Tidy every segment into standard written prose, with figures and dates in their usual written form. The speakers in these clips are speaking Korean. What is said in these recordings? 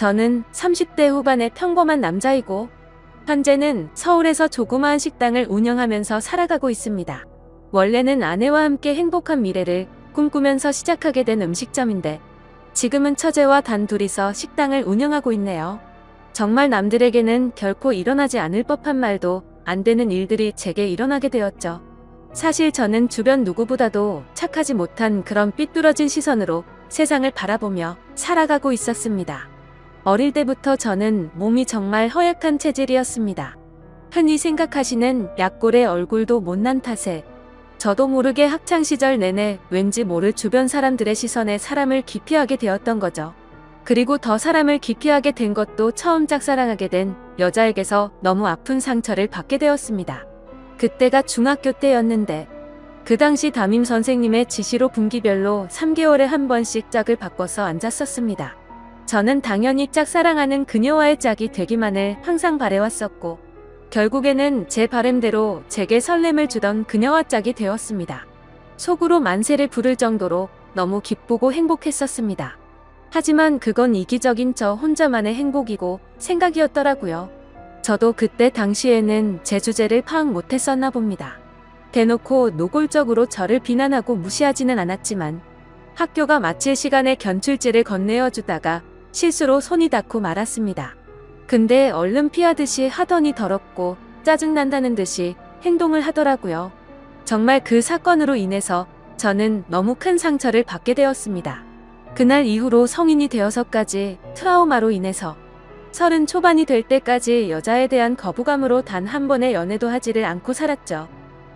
저는 30대 후반의 평범한 남자이고 현재는 서울에서 조그마한 식당을 운영하면서 살아가고 있습니다. 원래는 아내와 함께 행복한 미래를 꿈꾸면서 시작하게 된 음식점인데 지금은 처제와 단둘이서 식당을 운영하고 있네요. 정말 남들에게는 결코 일어나지 않을 법한 말도 안 되는 일들이 제게 일어나게 되었죠. 사실 저는 주변 누구보다도 착하지 못한 그런 삐뚤어진 시선으로 세상을 바라보며 살아가고 있었습니다. 어릴 때부터 저는 몸이 정말 허약한 체질이었습니다. 흔히 생각하시는 약골의 얼굴도 못난 탓에 저도 모르게 학창시절 내내 왠지 모를 주변 사람들의 시선에 사람을 기피하게 되었던 거죠. 그리고 더 사람을 기피하게 된 것도 처음 짝사랑하게 된 여자에게서 너무 아픈 상처를 받게 되었습니다. 그때가 중학교 때였는데 그 당시 담임 선생님의 지시로 분기별로 3개월에 한 번씩 짝을 바꿔서 앉았었습니다. 저는 당연히 짝사랑하는 그녀와의 짝이 되기만을 항상 바래왔었고 결국에는 제 바램대로 제게 설렘을 주던 그녀와 짝이 되었습니다. 속으로 만세를 부를 정도로 너무 기쁘고 행복했었습니다. 하지만 그건 이기적인 저 혼자만의 행복이고 생각이었더라고요. 저도 그때 당시에는 제 주제를 파악 못했었나 봅니다. 대놓고 노골적으로 저를 비난하고 무시하지는 않았지만 학교가 마칠 시간에 견출지를 건네어 주다가 실수로 손이 닿고 말았습니다. 근데 얼른 피하듯이 하더니 더럽고 짜증난다는 듯이 행동을 하더라고요. 정말 그 사건으로 인해서 저는 너무 큰 상처를 받게 되었습니다. 그날 이후로 성인이 되어서까지 트라우마로 인해서 30 초반이 될 때까지 여자에 대한 거부감으로 단 한 번의 연애도 하지를 않고 살았죠.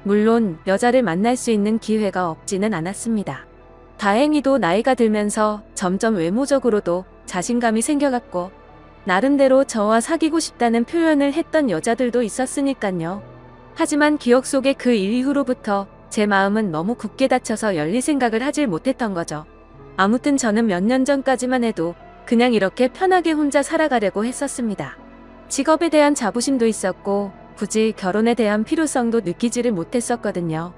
물론 여자를 만날 수 있는 기회가 없지는 않았습니다. 다행히도 나이가 들면서 점점 외모적으로도 자신감이 생겨갔고 나름대로 저와 사귀고 싶다는 표현을 했던 여자들도 있었으니깐요. 하지만 기억 속의 그 일 이후로부터 제 마음은 너무 굳게 닫혀서 열릴 생각을 하질 못했던 거죠. 아무튼 저는 몇 년 전까지만 해도 그냥 이렇게 편하게 혼자 살아가려고 했었습니다. 직업에 대한 자부심도 있었고 굳이 결혼에 대한 필요성도 느끼지를 못했었거든요.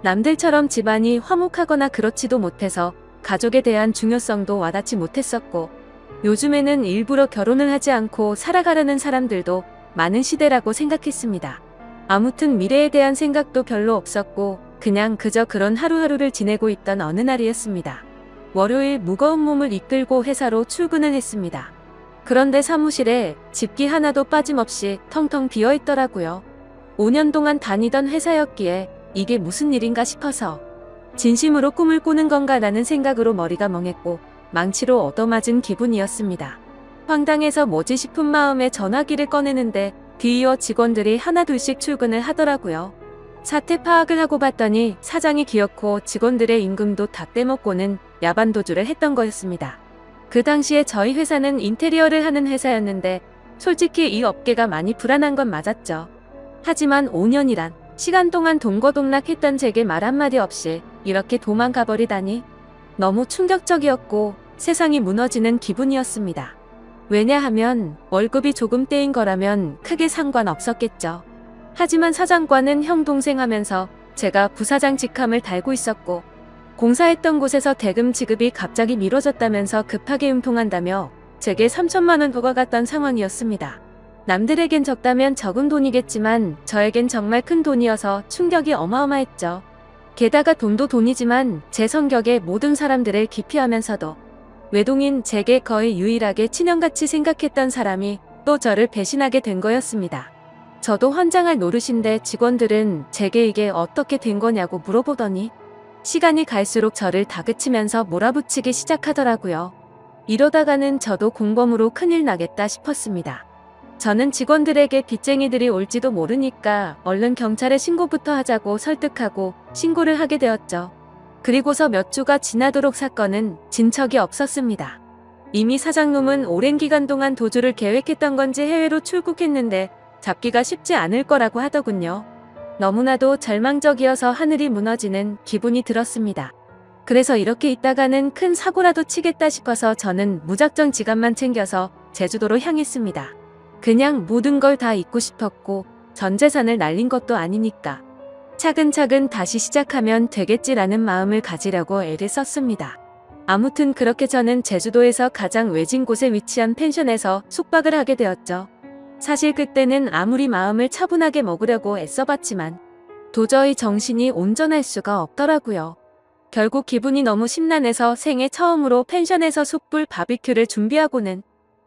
남들처럼 집안이 화목하거나 그렇지도 못해서 가족에 대한 중요성도 와닿지 못했었고 요즘에는 일부러 결혼을 하지 않고 살아가려는 사람들도 많은 시대라고 생각했습니다. 아무튼 미래에 대한 생각도 별로 없었고 그냥 그저 그런 하루하루를 지내고 있던 어느 날이었습니다. 월요일 무거운 몸을 이끌고 회사로 출근을 했습니다. 그런데 사무실에 집기 하나도 빠짐없이 텅텅 비어 있더라고요. 5년 동안 다니던 회사였기에 이게 무슨 일인가 싶어서 진심으로 꿈을 꾸는 건가라는 생각으로 머리가 멍했고 망치로 얻어맞은 기분이었습니다. 황당해서 뭐지 싶은 마음에 전화기를 꺼내는데 뒤이어 직원들이 하나둘씩 출근을 하더라고요. 사태 파악을 하고 봤더니 사장이 기어코 직원들의 임금도 다 떼먹고는 야반도주를 했던 거였습니다. 그 당시에 저희 회사는 인테리어를 하는 회사였는데 솔직히 이 업계가 많이 불안한 건 맞았죠. 하지만 5년이란 시간 동안 동거동락했던 제게 말 한마디 없이 이렇게 도망가 버리다니 너무 충격적이었고 세상이 무너지는 기분이었습니다. 왜냐하면 월급이 조금 떼인 거라면 크게 상관없었겠죠. 하지만 사장과는 형 동생 하면서 제가 부사장 직함을 달고 있었고 공사했던 곳에서 대금 지급이 갑자기 미뤄졌다면서 급하게 음통한다며 제게 3천만 원 부과갔던 상황이었습니다. 남들에겐 적다면 적은 돈이겠지만 저에겐 정말 큰 돈이어서 충격이 어마어마했죠. 게다가 돈도 돈이지만 제 성격에 모든 사람들을 기피하면서도 외동인 제게 거의 유일하게 친형같이 생각했던 사람이 또 저를 배신하게 된 거였습니다. 저도 환장할 노릇인데 직원들은 제게 이게 어떻게 된 거냐고 물어보더니 시간이 갈수록 저를 다그치면서 몰아붙이기 시작하더라고요. 이러다가는 저도 공범으로 큰일 나겠다 싶었습니다. 저는 직원들에게 빚쟁이들이 올지도 모르니까 얼른 경찰에 신고부터 하자고 설득하고 신고를 하게 되었죠. 그리고서 몇 주가 지나도록 사건은 진척이 없었습니다. 이미 사장놈은 오랜 기간 동안 도주를 계획했던 건지 해외로 출국했는데 잡기가 쉽지 않을 거라고 하더군요. 너무나도 절망적이어서 하늘이 무너지는 기분이 들었습니다. 그래서 이렇게 있다가는 큰 사고라도 치겠다 싶어서 저는 무작정 지갑만 챙겨서 제주도로 향했습니다. 그냥 모든 걸 다 잊고 싶었고 전 재산을 날린 것도 아니니까 차근차근 다시 시작하면 되겠지라는 마음을 가지려고 애를 썼습니다. 아무튼 그렇게 저는 제주도에서 가장 외진 곳에 위치한 펜션에서 숙박을 하게 되었죠. 사실 그때는 아무리 마음을 차분하게 먹으려고 애써봤지만 도저히 정신이 온전할 수가 없더라고요. 결국 기분이 너무 심란해서 생애 처음으로 펜션에서 숯불 바비큐를 준비하고는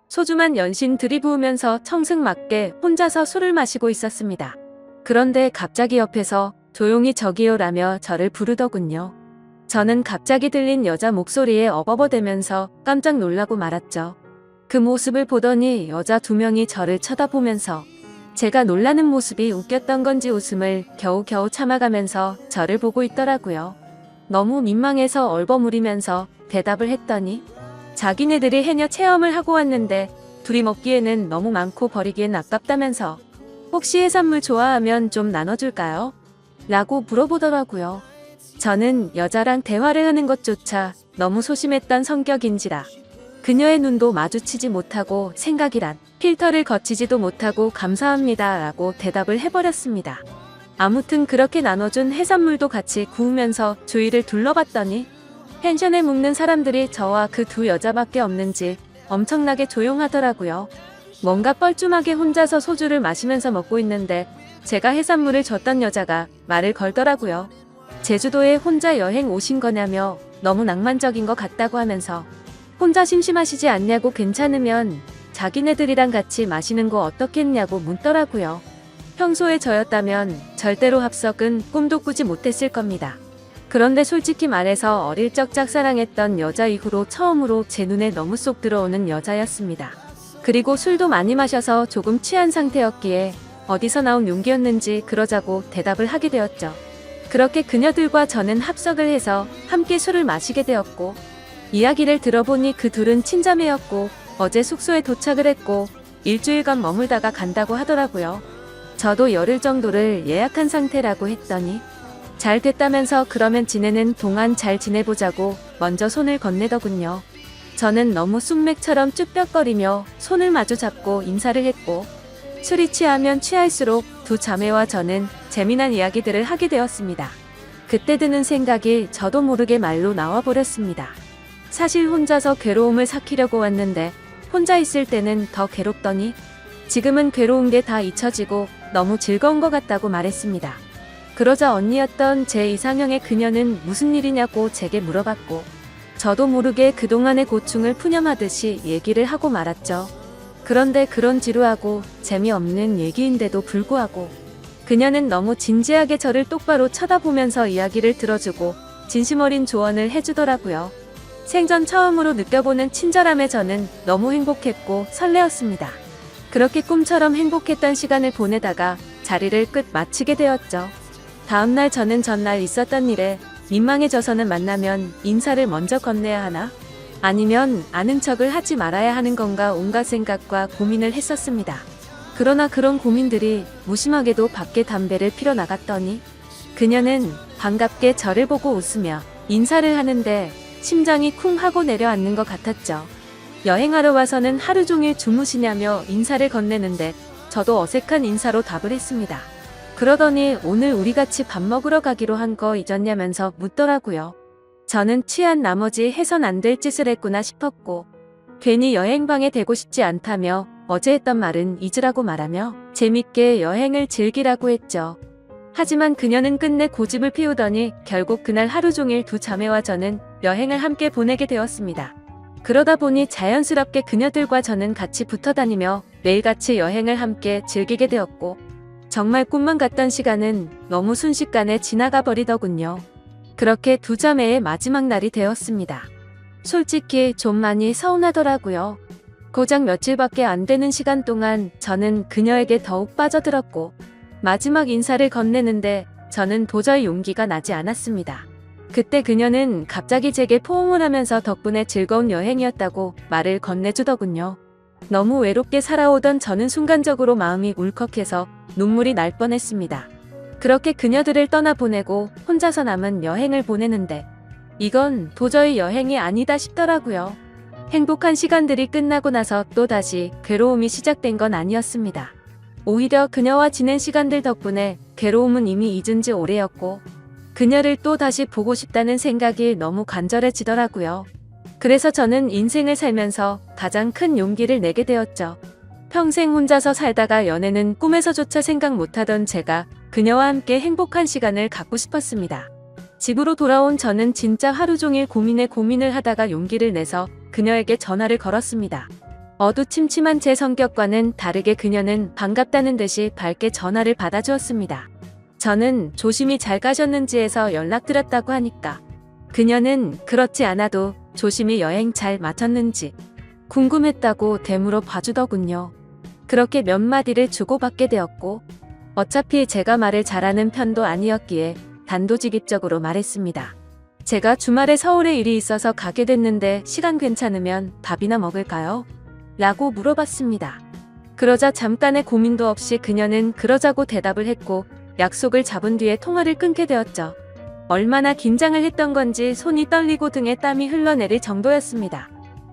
소주만 연신 들이부으면서 청승맞게 혼자서 술을 마시고 있었습니다. 그런데 갑자기 옆에서 조용히 저기요라며 저를 부르더군요. 저는 갑자기 들린 여자 목소리에 어버버대면서 깜짝 놀라고 말았죠. 그 모습을 보더니 여자 2명이 저를 쳐다보면서 제가 놀라는 모습이 웃겼던 건지 웃음을 겨우겨우 참아가면서 저를 보고 있더라고요. 너무 민망해서 얼버무리면서 대답을 했더니 자기네들이 해녀 체험을 하고 왔는데 둘이 먹기에는 너무 많고 버리기엔 아깝다면서 혹시 해산물 좋아하면 좀 나눠줄까요? 라고 물어보더라고요. 저는 여자랑 대화를 하는 것조차 너무 소심했던 성격인지라 그녀의 눈도 마주치지 못하고 생각이란 필터를 거치지도 못하고 감사합니다 라고 대답을 해버렸습니다. 아무튼 그렇게 나눠준 해산물도 같이 구우면서 주위를 둘러봤더니 펜션에 묵는 사람들이 저와 그 2 여자밖에 없는지 엄청나게 조용하더라고요. 뭔가 뻘쭘하게 혼자서 소주를 마시면서 먹고 있는데 제가 해산물을 줬던 여자가 말을 걸더라고요. 제주도에 혼자 여행 오신 거냐며 너무 낭만적인 것 같다고 하면서 혼자 심심하시지 않냐고 괜찮으면 자기네들이랑 같이 마시는 거 어떻겠냐고 묻더라고요. 평소에 저였다면 절대로 합석은 꿈도 꾸지 못했을 겁니다. 그런데 솔직히 말해서 어릴 적 짝사랑했던 여자 이후로 처음으로 제 눈에 너무 쏙 들어오는 여자였습니다. 그리고 술도 많이 마셔서 조금 취한 상태였기에 어디서 나온 용기였는지 그러자고 대답을 하게 되었죠. 그렇게 그녀들과 저는 합석을 해서 함께 술을 마시게 되었고 이야기를 들어보니 그 2은 친자매였고 어제 숙소에 도착을 했고 일주일간 머물다가 간다고 하더라고요. 저도 열흘 정도를 예약한 상태라고 했더니 잘 됐다면서 그러면 지내는 동안 잘 지내보자고 먼저 손을 건네더군요. 저는 너무 쑥맥처럼 쭈뼛거리며 손을 마주 잡고 인사를 했고 술이 취하면 취할수록 2 자매와 저는 재미난 이야기들을 하게 되었습니다. 그때 드는 생각이 저도 모르게 말로 나와버렸습니다. 사실 혼자서 괴로움을 삭히려고 왔는데 혼자 있을 때는 더 괴롭더니 지금은 괴로운 게 다 잊혀지고 너무 즐거운 것 같다고 말했습니다. 그러자 언니였던 제 이상형의 그녀는 무슨 일이냐고 제게 물어봤고 저도 모르게 그동안의 고충을 푸념하듯이 얘기를 하고 말았죠. 그런데 그런 지루하고 재미없는 얘기인데도 불구하고 그녀는 너무 진지하게 저를 똑바로 쳐다보면서 이야기를 들어주고 진심 어린 조언을 해주더라고요. 생전 처음으로 느껴보는 친절함에 저는 너무 행복했고 설레었습니다. 그렇게 꿈처럼 행복했던 시간을 보내다가 자리를 끝 마치게 되었죠. 다음날 저는 전날 있었던 일에 민망해져서는 만나면 인사를 먼저 건네야 하나? 아니면 아는 척을 하지 말아야 하는 건가 온갖 생각과 고민을 했었습니다. 그러나 그런 고민들이 무심하게도 밖에 담배를 피러 나갔더니 그녀는 반갑게 저를 보고 웃으며 인사를 하는데 심장이 쿵 하고 내려앉는 것 같았죠. 여행하러 와서는 하루 종일 주무시냐며 인사를 건네는데 저도 어색한 인사로 답을 했습니다. 그러더니 오늘 우리 같이 밥 먹으러 가기로 한 거 잊었냐면서 묻더라고요. 저는 취한 나머지 해선 안 될 짓을 했구나 싶었고 괜히 여행방해 되고 싶지 않다며 어제 했던 말은 잊으라고 말하며 재밌게 여행을 즐기라고 했죠. 하지만 그녀는 끝내 고집을 피우더니 결국 그날 하루 종일 2 자매와 저는 여행을 함께 보내게 되었습니다. 그러다 보니 자연스럽게 그녀들과 저는 같이 붙어 다니며 매일같이 여행을 함께 즐기게 되었고 정말 꿈만 같던 시간은 너무 순식간에 지나가 버리더군요. 그렇게 2 자매의 마지막 날이 되었습니다. 솔직히 좀 많이 서운하더라고요. 고작 며칠밖에 안 되는 시간 동안 저는 그녀에게 더욱 빠져들었고 마지막 인사를 건네는데 저는 도저히 용기가 나지 않았습니다. 그때 그녀는 갑자기 제게 포옹을 하면서 덕분에 즐거운 여행이었다고 말을 건네주더군요. 너무 외롭게 살아오던 저는 순간적으로 마음이 울컥해서 눈물이 날 뻔했습니다. 그렇게 그녀들을 떠나보내고 혼자서 남은 여행을 보내는데 이건 도저히 여행이 아니다 싶더라고요. 행복한 시간들이 끝나고 나서 또다시 괴로움이 시작된 건 아니었습니다. 오히려 그녀와 지낸 시간들 덕분에 괴로움은 이미 잊은 지 오래였고 그녀를 또 다시 보고 싶다는 생각이 너무 간절해지더라고요. 그래서 저는 인생을 살면서 가장 큰 용기를 내게 되었죠. 평생 혼자서 살다가 연애는 꿈에서조차 생각 못하던 제가 그녀와 함께 행복한 시간을 갖고 싶었습니다. 집으로 돌아온 저는 진짜 하루 종일 고민을 하다가 용기를 내서 그녀에게 전화를 걸었습니다. 어두침침한 제 성격과는 다르게 그녀는 반갑다는 듯이 밝게 전화를 받아주었습니다. 저는 조심히 잘 가셨는지 해서 연락드렸다고 하니까 그녀는 그렇지 않아도 조심히 여행 잘 마쳤는지 궁금했다고 되물어 봐주더군요. 그렇게 몇 마디를 주고받게 되었고 어차피 제가 말을 잘하는 편도 아니었기에 단도직입적으로 말했습니다. 제가 주말에 서울에 일이 있어서 가게 됐는데 시간 괜찮으면 밥이나 먹을까요? 라고 물어봤습니다. 그러자 잠깐의 고민도 없이 그녀는 그러자고 대답을 했고 약속을 잡은 뒤에 통화를 끊게 되었죠. 얼마나 긴장을 했던 건지 손이 떨리고 등에 땀이 흘러내릴 정도였습니다.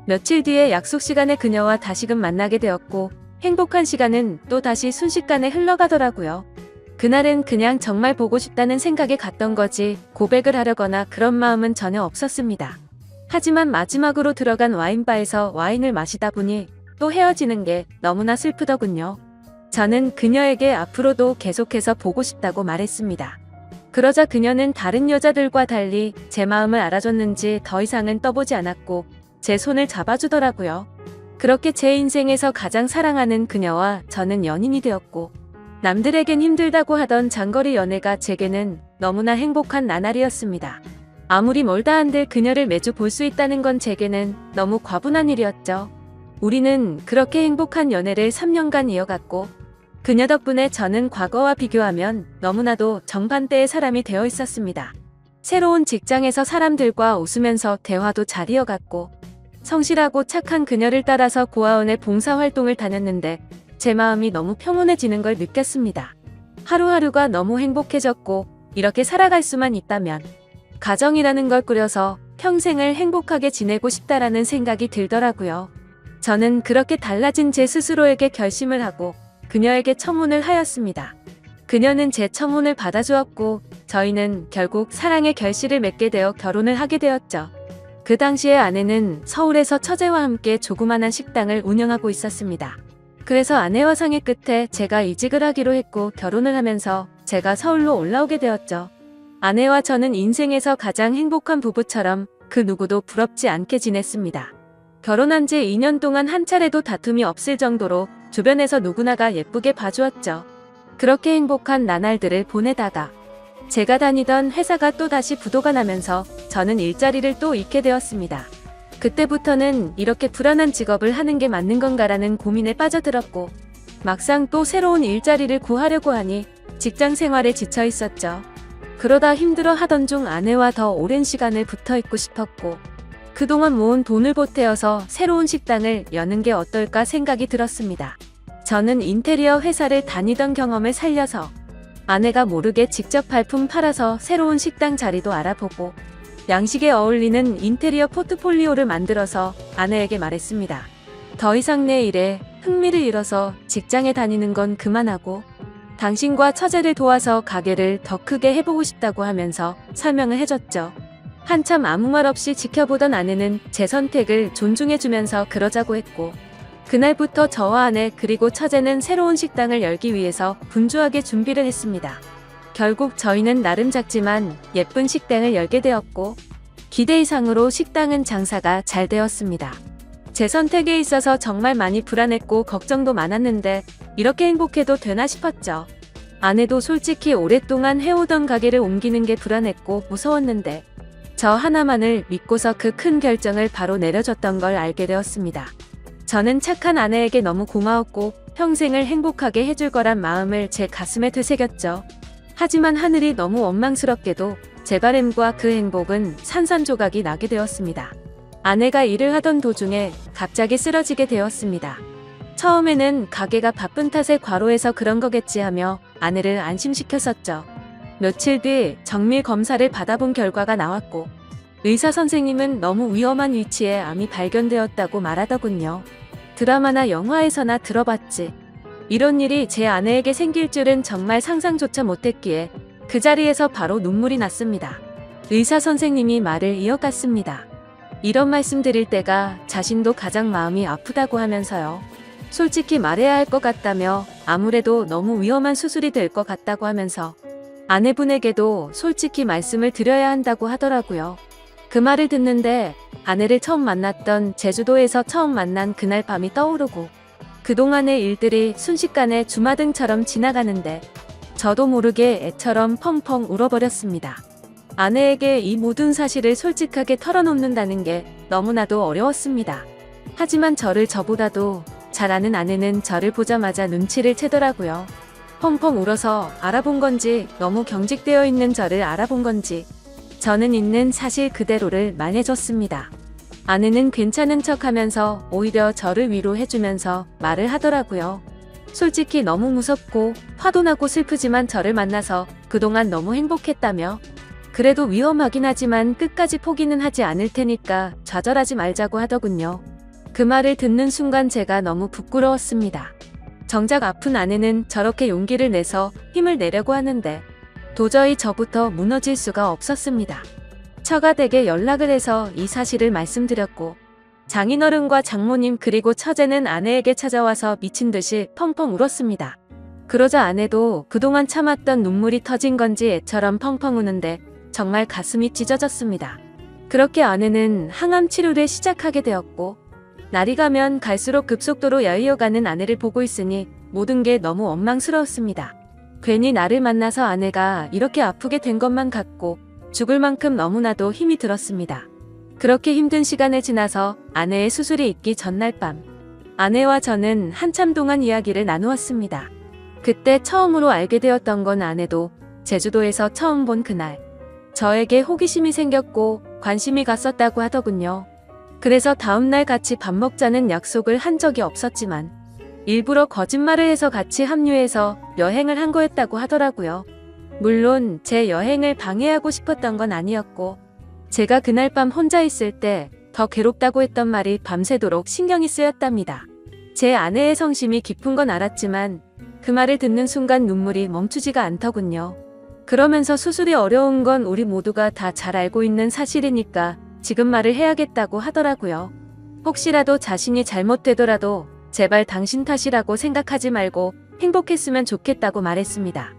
며칠 뒤에 약속 시간에 그녀와 다시금 만나게 되었고 행복한 시간은 또 다시 순식간에 흘러가더라고요. 그날은 그냥 정말 보고 싶다는 생각에 갔던 거지 고백을 하려거나 그런 마음은 전혀 없었습니다. 하지만 마지막으로 들어간 와인바에서 와인을 마시다 보니 또 헤어지는 게 너무나 슬프더군요. 저는 그녀에게 앞으로도 계속해서 보고 싶다고 말했습니다. 그러자 그녀는 다른 여자들과 달리 제 마음을 알아줬는지 더 이상은 떠보지 않았고 제 손을 잡아주더라고요. 그렇게 제 인생에서 가장 사랑하는 그녀와 저는 연인이 되었고 남들에겐 힘들다고 하던 장거리 연애가 제게는 너무나 행복한 나날이었습니다. 아무리 멀다 한들 그녀를 매주 볼 수 있다는 건 제게는 너무 과분한 일이었죠. 우리는 그렇게 행복한 연애를 3년간 이어갔고 그녀 덕분에 저는 과거와 비교하면 너무나도 정반대의 사람이 되어 있었습니다. 새로운 직장에서 사람들과 웃으면서 대화도 잘 이어갔고 성실하고 착한 그녀를 따라서 고아원의 봉사활동을 다녔는데 제 마음이 너무 평온해지는 걸 느꼈습니다. 하루하루가 너무 행복해졌고 이렇게 살아갈 수만 있다면 가정이라는 걸 꾸려서 평생을 행복하게 지내고 싶다라는 생각이 들더라고요. 저는 그렇게 달라진 제 스스로에게 결심을 하고 그녀에게 청혼을 하였습니다. 그녀는 제 청혼을 받아주었고 저희는 결국 사랑의 결실을 맺게 되어 결혼을 하게 되었죠. 그 당시에 아내는 서울에서 처제와 함께 조그만한 식당을 운영하고 있었습니다. 그래서 아내와 상의 끝에 제가 이직을 하기로 했고 결혼을 하면서 제가 서울로 올라오게 되었죠. 아내와 저는 인생에서 가장 행복한 부부처럼 그 누구도 부럽지 않게 지냈습니다. 결혼한 지 2년 동안 한 차례도 다툼이 없을 정도로 주변에서 누구나가 예쁘게 봐주었죠. 그렇게 행복한 나날들을 보내다가 제가 다니던 회사가 또다시 부도가 나면서 저는 일자리를 또 잃게 되었습니다. 그때부터는 이렇게 불안한 직업을 하는 게 맞는 건가라는 고민에 빠져들었고 막상 또 새로운 일자리를 구하려고 하니 직장 생활에 지쳐 있었죠. 그러다 힘들어 하던 중 아내와 더 오랜 시간을 붙어 있고 싶었고 그동안 모은 돈을 보태어서 새로운 식당을 여는 게 어떨까 생각이 들었습니다. 저는 인테리어 회사를 다니던 경험을 살려서 아내가 모르게 직접 발품 팔아서 새로운 식당 자리도 알아보고 양식에 어울리는 인테리어 포트폴리오를 만들어서 아내에게 말했습니다. 더 이상 내 일에 흥미를 잃어서 직장에 다니는 건 그만하고 당신과 처제를 도와서 가게를 더 크게 해보고 싶다고 하면서 설명을 해줬죠. 한참 아무 말 없이 지켜보던 아내는 제 선택을 존중해주면서 그러자고 했고 그날부터 저와 아내 그리고 처제는 새로운 식당을 열기 위해서 분주하게 준비를 했습니다. 결국 저희는 나름 작지만 예쁜 식당을 열게 되었고 기대 이상으로 식당은 장사가 잘 되었습니다. 제 선택에 있어서 정말 많이 불안했고 걱정도 많았는데 이렇게 행복해도 되나 싶었죠. 아내도 솔직히 오랫동안 해오던 가게를 옮기는 게 불안했고 무서웠는데 저 하나만을 믿고서 그 큰 결정을 바로 내려줬던 걸 알게 되었습니다. 저는 착한 아내에게 너무 고마웠고 평생을 행복하게 해줄 거란 마음을 제 가슴에 되새겼죠. 하지만 하늘이 너무 원망스럽게도 제 바램과 그 행복은 산산조각이 나게 되었습니다. 아내가 일을 하던 도중에 갑자기 쓰러지게 되었습니다. 처음에는 가게가 바쁜 탓에 과로해서 그런 거겠지 하며 아내를 안심시켰었죠. 며칠 뒤 정밀 검사를 받아본 결과가 나왔고 의사 선생님은 너무 위험한 위치에 암이 발견되었다고 말하더군요. 드라마나 영화에서나 들어봤지. 이런 일이 제 아내에게 생길 줄은 정말 상상조차 못했기에 그 자리에서 바로 눈물이 났습니다. 의사 선생님이 말을 이어갔습니다. 이런 말씀 드릴 때가 자신도 가장 마음이 아프다고 하면서요. 솔직히 말해야 할 것 같다며 아무래도 너무 위험한 수술이 될 것 같다고 하면서 아내분에게도 솔직히 말씀을 드려야 한다고 하더라고요. 그 말을 듣는데 아내를 처음 만났던 제주도에서 처음 만난 그날 밤이 떠오르고 그동안의 일들이 순식간에 주마등처럼 지나가는데 저도 모르게 애처럼 펑펑 울어버렸습니다. 아내에게 이 모든 사실을 솔직하게 털어놓는다는 게 너무나도 어려웠습니다. 하지만 저보다도 잘 아는 아내는 저를 보자마자 눈치를 채더라고요. 펑펑 울어서 알아본 건지 너무 경직되어 있는 저를 알아본 건지 저는 있는 사실 그대로를 말해줬습니다. 아내는 괜찮은 척하면서 오히려 저를 위로해주면서 말을 하더라고요. 솔직히 너무 무섭고 화도 나고 슬프지만 저를 만나서 그동안 너무 행복했다며 그래도 위험하긴 하지만 끝까지 포기는 하지 않을 테니까 좌절하지 말자고 하더군요. 그 말을 듣는 순간 제가 너무 부끄러웠습니다. 정작 아픈 아내는 저렇게 용기를 내서 힘을 내려고 하는데 도저히 저부터 무너질 수가 없었습니다. 처가댁에 연락을 해서 이 사실을 말씀드렸고 장인어른과 장모님 그리고 처제는 아내에게 찾아와서 미친 듯이 펑펑 울었습니다. 그러자 아내도 그동안 참았던 눈물이 터진 건지 애처럼 펑펑 우는데 정말 가슴이 찢어졌습니다. 그렇게 아내는 항암 치료를 시작하게 되었고 날이 가면 갈수록 급속도로 야위어가는 아내를 보고 있으니 모든 게 너무 원망스러웠습니다. 괜히 나를 만나서 아내가 이렇게 아프게 된 것만 같고 죽을 만큼 너무나도 힘이 들었습니다. 그렇게 힘든 시간을 지나서 아내의 수술이 있기 전날 밤 아내와 저는 한참 동안 이야기를 나누었습니다. 그때 처음으로 알게 되었던 건 아내도 제주도에서 처음 본 그날 저에게 호기심이 생겼고 관심이 갔었다고 하더군요. 그래서 다음날 같이 밥 먹자는 약속을 한 적이 없었지만 일부러 거짓말을 해서 같이 합류해서 여행을 한 거였다고 하더라고요. 물론 제 여행을 방해하고 싶었던 건 아니었고 제가 그날 밤 혼자 있을 때 더 괴롭다고 했던 말이 밤새도록 신경이 쓰였답니다. 제 아내의 성심이 깊은 건 알았지만 그 말을 듣는 순간 눈물이 멈추지가 않더군요. 그러면서 수술이 어려운 건 우리 모두가 다 잘 알고 있는 사실이니까 지금 말을 해야겠다고 하더라고요. 혹시라도 자신이 잘못되더라도 제발 당신 탓이라고 생각하지 말고 행복했으면 좋겠다고 말했습니다.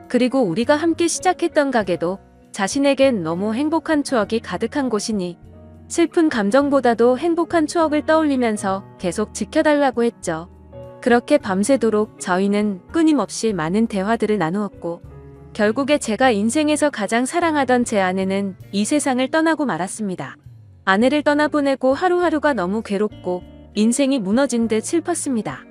그리고 우리가 함께 시작했던 가게도 자신에겐 너무 행복한 추억이 가득한 곳이니 슬픈 감정보다도 행복한 추억을 떠올리면서 계속 지켜달라고 했죠. 그렇게 밤새도록 저희는 끊임없이 많은 대화들을 나누었고 결국에 제가 인생에서 가장 사랑하던 제 아내는 이 세상을 떠나고 말았습니다. 아내를 떠나보내고 하루하루가 너무 괴롭고 인생이 무너진 듯 슬펐습니다.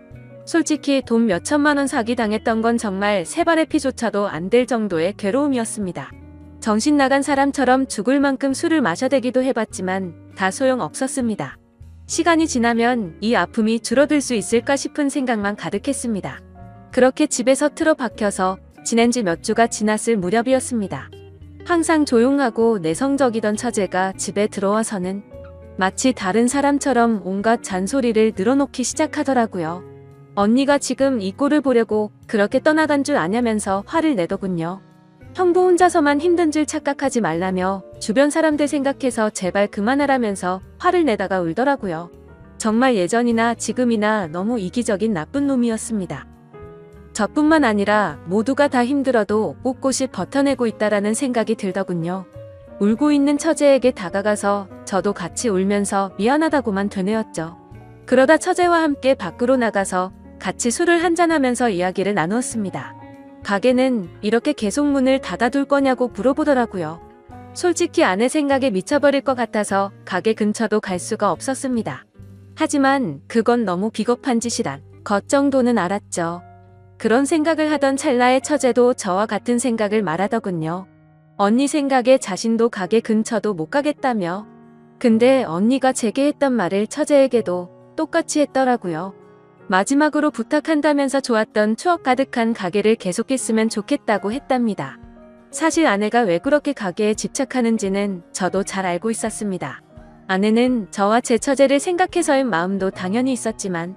솔직히 돈 몇천만 원 사기당했던 건 정말 세 발의 피조차도 안 될 정도의 괴로움이었습니다. 정신 나간 사람처럼 죽을 만큼 술을 마셔대기도 해봤지만 다 소용없었습니다. 시간이 지나면 이 아픔이 줄어들 수 있을까 싶은 생각만 가득했습니다. 그렇게 집에서 틀어박혀서 지낸 지 몇 주가 지났을 무렵이었습니다. 항상 조용하고 내성적이던 처제가 집에 들어와서는 마치 다른 사람처럼 온갖 잔소리를 늘어놓기 시작하더라고요. 언니가 지금 이 꼴을 보려고 그렇게 떠나간 줄 아냐면서 화를 내더군요. 형부 혼자서만 힘든 줄 착각하지 말라며 주변 사람들 생각해서 제발 그만하라면서 화를 내다가 울더라고요. 정말 예전이나 지금이나 너무 이기적인 나쁜 놈이었습니다. 저뿐만 아니라 모두가 다 힘들어도 꿋꿋이 버텨내고 있다라는 생각이 들더군요. 울고 있는 처제에게 다가가서 저도 같이 울면서 미안하다고만 되뇌었죠. 그러다 처제와 함께 밖으로 나가서 같이 술을 한잔하면서 이야기를 나누었습니다. 가게는 이렇게 계속 문을 닫아둘 거냐고 물어보더라고요. 솔직히 아내 생각에 미쳐버릴 것 같아서 가게 근처도 갈 수가 없었습니다. 하지만 그건 너무 비겁한 짓이란 것 정도는 알았죠. 그런 생각을 하던 찰나의 처제도 저와 같은 생각을 말하더군요. 언니 생각에 자신도 가게 근처도 못 가겠다며. 근데 언니가 제게 했던 말을 처제에게도 똑같이 했더라고요. 마지막으로 부탁한다면서 좋았던 추억 가득한 가게를 계속했으면 좋겠다고 했답니다. 사실 아내가 왜 그렇게 가게에 집착하는지는 저도 잘 알고 있었습니다. 아내는 저와 제 처제를 생각해서인 마음도 당연히 있었지만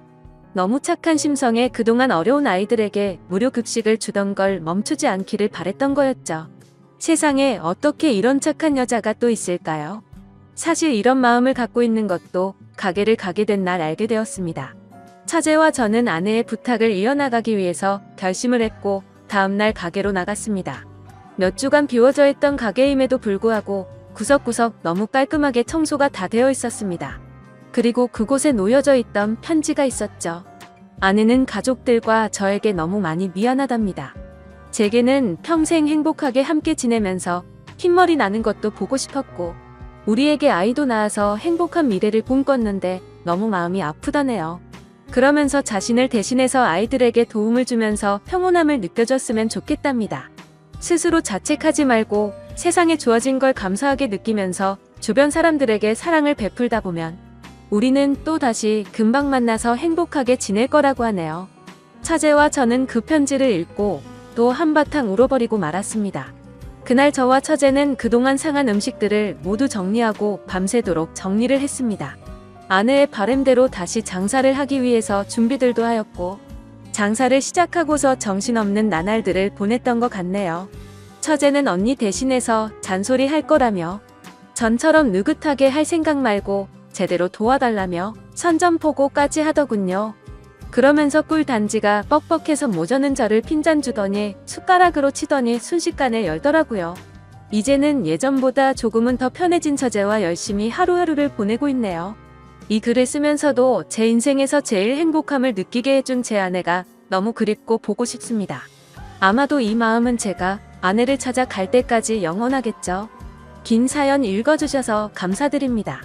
너무 착한 심성에 그동안 어려운 아이들에게 무료 급식을 주던 걸 멈추지 않기를 바랬던 거였죠. 세상에 어떻게 이런 착한 여자가 또 있을까요? 사실 이런 마음을 갖고 있는 것도 가게를 가게 된 날 알게 되었습니다. 처제와 저는 아내의 부탁을 이어나가기 위해서 결심을 했고 다음날 가게로 나갔습니다. 몇 주간 비워져 있던 가게임에도 불구하고 구석구석 너무 깔끔하게 청소가 다 되어 있었습니다. 그리고 그곳에 놓여져 있던 편지가 있었죠. 아내는 가족들과 저에게 너무 많이 미안하답니다. 제게는 평생 행복하게 함께 지내면서 흰머리 나는 것도 보고 싶었고 우리에게 아이도 낳아서 행복한 미래를 꿈꿨는데 너무 마음이 아프다네요. 그러면서 자신을 대신해서 아이들에게 도움을 주면서 평온함을 느껴줬으면 좋겠답니다. 스스로 자책하지 말고 세상에 주어진 걸 감사하게 느끼면서 주변 사람들에게 사랑을 베풀다 보면 우리는 또 다시 금방 만나서 행복하게 지낼 거라고 하네요. 처제와 저는 그 편지를 읽고 또 한바탕 울어버리고 말았습니다. 그날 저와 처제는 그동안 상한 음식들을 모두 정리하고 밤새도록 정리를 했습니다. 아내의 바램대로 다시 장사를 하기 위해서 준비들도 하였고 장사를 시작하고서 정신없는 나날들을 보냈던 것 같네요. 처제는 언니 대신해서 잔소리 할 거라며 전처럼 느긋하게 할 생각 말고 제대로 도와달라며 선전포고까지 하더군요. 그러면서 꿀 단지가 뻑뻑해서 모자는 저를 핀잔 주더니 숟가락으로 치더니 순식간에 열더라고요. 이제는 예전보다 조금은 더 편해진 처제와 열심히 하루하루를 보내고 있네요. 이 글을 쓰면서도 제 인생에서 제일 행복함을 느끼게 해준 제 아내가 너무 그립고 보고 싶습니다. 아마도 이 마음은 제가 아내를 찾아 갈 때까지 영원하겠죠. 긴 사연 읽어주셔서 감사드립니다.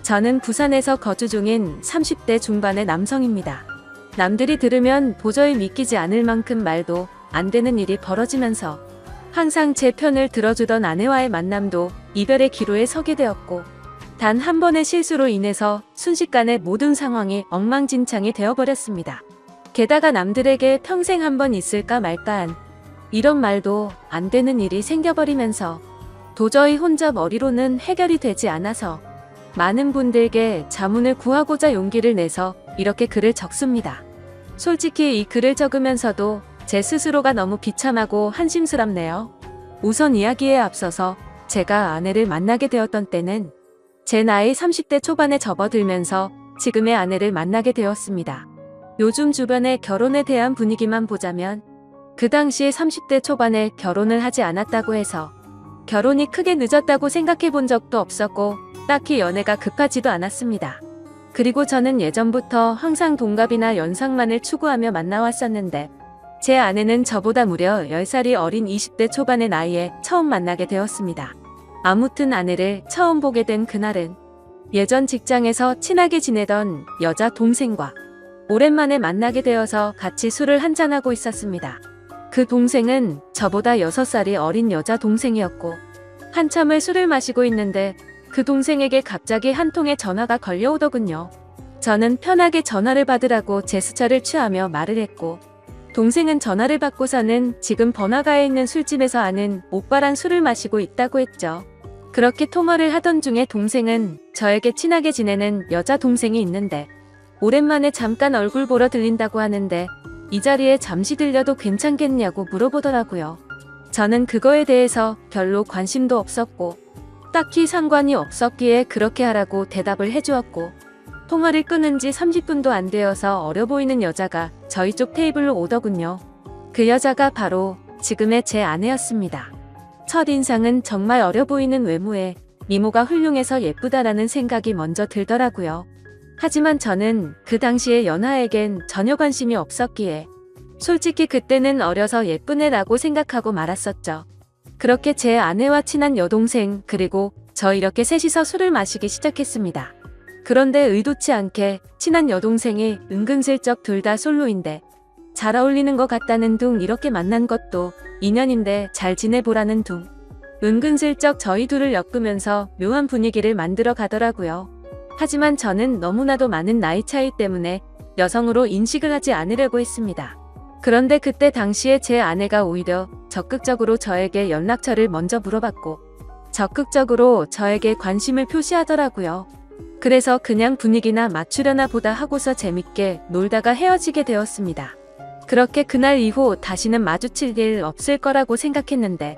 저는 부산에서 거주 중인 30대 중반의 남성입니다. 남들이 들으면 도저히 믿기지 않을 만큼 말도 안 되는 일이 벌어지면서 항상 제 편을 들어주던 아내와의 만남도 이별의 기로에 서게 되었고 단 한 번의 실수로 인해서 순식간에 모든 상황이 엉망진창이 되어버렸습니다. 게다가 남들에게 평생 한 번 있을까 말까한 이런 말도 안 되는 일이 생겨버리면서 도저히 혼자 머리로는 해결이 되지 않아서 많은 분들께 자문을 구하고자 용기를 내서 이렇게 글을 적습니다. 솔직히 이 글을 적으면서도 제 스스로가 너무 비참하고 한심스럽네요. 우선 이야기에 앞서서 제가 아내를 만나게 되었던 때는 제 나이 30대 초반에 접어들면서 지금의 아내를 만나게 되었습니다. 요즘 주변의 결혼에 대한 분위기만 보자면 그 당시에 30대 초반에 결혼을 하지 않았다고 해서 결혼이 크게 늦었다고 생각해 본 적도 없었고 딱히 연애가 급하지도 않았습니다. 그리고 저는 예전부터 항상 동갑이나 연상만을 추구하며 만나왔었는데 제 아내는 저보다 무려 10살이 어린 20대 초반의 나이에 처음 만나게 되었습니다. 아무튼 아내를 처음 보게 된 그날은 예전 직장에서 친하게 지내던 여자 동생과 오랜만에 만나게 되어서 같이 술을 한잔하고 있었습니다. 그 동생은 저보다 6살이 어린 여자 동생이었고 한참을 술을 마시고 있는데 그 동생에게 갑자기 한 통의 전화가 걸려오더군요. 저는 편하게 전화를 받으라고 제스처를 취하며 말을 했고 동생은 전화를 받고서는 지금 번화가에 있는 술집에서 아는 오빠랑 술을 마시고 있다고 했죠. 그렇게 통화를 하던 중에 동생은 저에게 친하게 지내는 여자 동생이 있는데 오랜만에 잠깐 얼굴 보러 들린다고 하는데 이 자리에 잠시 들려도 괜찮겠냐고 물어보더라고요. 저는 그거에 대해서 별로 관심도 없었고 딱히 상관이 없었기에 그렇게 하라고 대답을 해주었고 통화를 끊은 지 30분도 안 되어서 어려 보이는 여자가 저희 쪽 테이블로 오더군요. 그 여자가 바로 지금의 제 아내였습니다. 첫인상은 정말 어려 보이는 외모에 미모가 훌륭해서 예쁘다라는 생각이 먼저 들더라고요. 하지만 저는 그 당시에 연하에겐 전혀 관심이 없었기에 솔직히 그때는 어려서 예쁜 애라고 생각하고 말았었죠. 그렇게 제 아내와 친한 여동생 그리고 저 이렇게 셋이서 술을 마시기 시작했습니다. 그런데 의도치 않게 친한 여동생이 은근슬쩍 둘 다 솔로인데 잘 어울리는 것 같다는 둥 이렇게 만난 것도 인연인데 잘 지내보라는 둥 은근슬쩍 저희 둘을 엮으면서 묘한 분위기를 만들어 가더라고요. 하지만 저는 너무나도 많은 나이 차이 때문에 여성으로 인식을 하지 않으려고 했습니다. 그런데 그때 당시에 제 아내가 오히려 적극적으로 저에게 연락처를 먼저 물어봤고 적극적으로 저에게 관심을 표시하더라고요. 그래서 그냥 분위기나 맞추려나 보다 하고서 재밌게 놀다가 헤어지게 되었습니다. 그렇게 그날 이후 다시는 마주칠 일 없을 거라고 생각했는데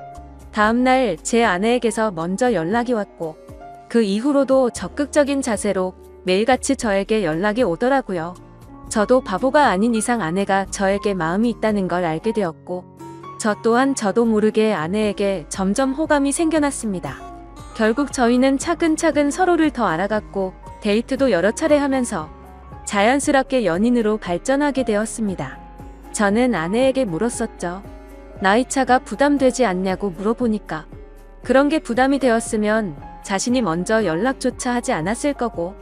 다음날 제 아내에게서 먼저 연락이 왔고 그 이후로도 적극적인 자세로 매일같이 저에게 연락이 오더라고요. 저도 바보가 아닌 이상 아내가 저에게 마음이 있다는 걸 알게 되었고, 저 또한 저도 모르게 아내에게 점점 호감이 생겨났습니다. 결국 저희는 차근차근 서로를 더 알아갔고 데이트도 여러 차례 하면서 자연스럽게 연인으로 발전하게 되었습니다. 저는 아내에게 물었었죠. 나이차가 부담되지 않냐고 물어보니까 그런 게 부담이 되었으면 자신이 먼저 연락조차 하지 않았을 거고,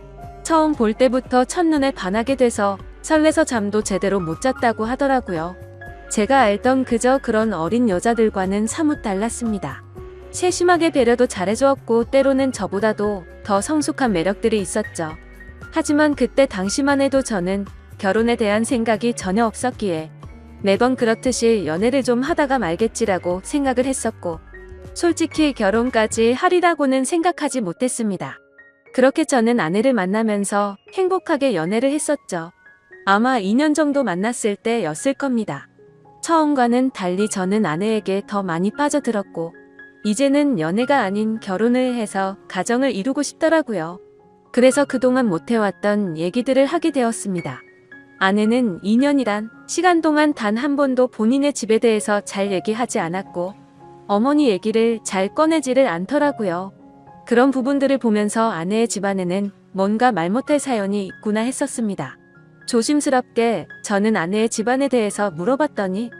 처음 볼 때부터 첫눈에 반하게 돼서 설레서 잠도 제대로 못 잤다고 하더라고요. 제가 알던 그저 그런 어린 여자들과는 사뭇 달랐습니다. 세심하게 배려도 잘해주었고 때로는 저보다도 더 성숙한 매력들이 있었죠. 하지만 그때 당시만 해도 저는 결혼에 대한 생각이 전혀 없었기에 매번 그렇듯이 연애를 좀 하다가 말겠지라고 생각을 했었고, 솔직히 결혼까지 하리라고는 생각하지 못했습니다. 그렇게 저는 아내를 만나면서 행복하게 연애를 했었죠. 아마 2년 정도 만났을 때였을 겁니다. 처음과는 달리 저는 아내에게 더 많이 빠져들었고, 이제는 연애가 아닌 결혼을 해서 가정을 이루고 싶더라고요. 그래서 그동안 못해왔던 얘기들을 하게 되었습니다. 아내는 2년이란 시간 동안 단 한 번도 본인의 집에 대해서 잘 얘기하지 않았고, 어머니 얘기를 잘 꺼내지를 않더라고요. 그런 부분들을 보면서 아내의 집안에는 뭔가 말 못할 사연이 있구나 했었습니다. 조심스럽게 저는 아내의 집안에 대해서 물어봤더니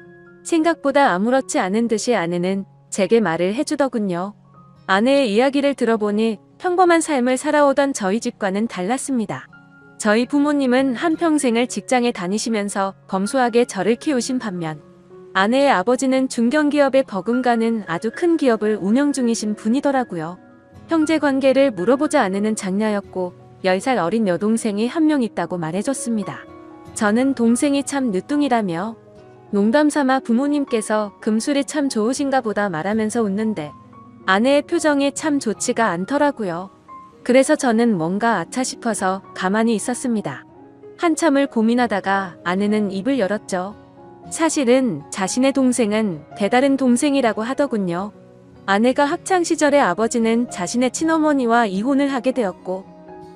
생각보다 아무렇지 않은 듯이 아내는 제게 말을 해주더군요. 아내의 이야기를 들어보니 평범한 삶을 살아오던 저희 집과는 달랐습니다. 저희 부모님은 한평생을 직장에 다니시면서 검소하게 저를 키우신 반면, 아내의 아버지는 중견기업에 버금가는 아주 큰 기업을 운영 중이신 분이더라고요. 형제 관계를 물어보자 아내는 장녀였고 10살 어린 여동생이 한 명 있다고 말해줬습니다. 저는 동생이 참 늦둥이라며 농담삼아 부모님께서 금술이 참 좋으신가 보다 말하면서 웃는데 아내의 표정이 참 좋지가 않더라고요. 그래서 저는 뭔가 아차 싶어서 가만히 있었습니다. 한참을 고민하다가 아내는 입을 열었죠. 사실은 자신의 동생은 배다른 동생이라고 하더군요. 아내가 학창시절에 아버지는 자신의 친어머니와 이혼을 하게 되었고,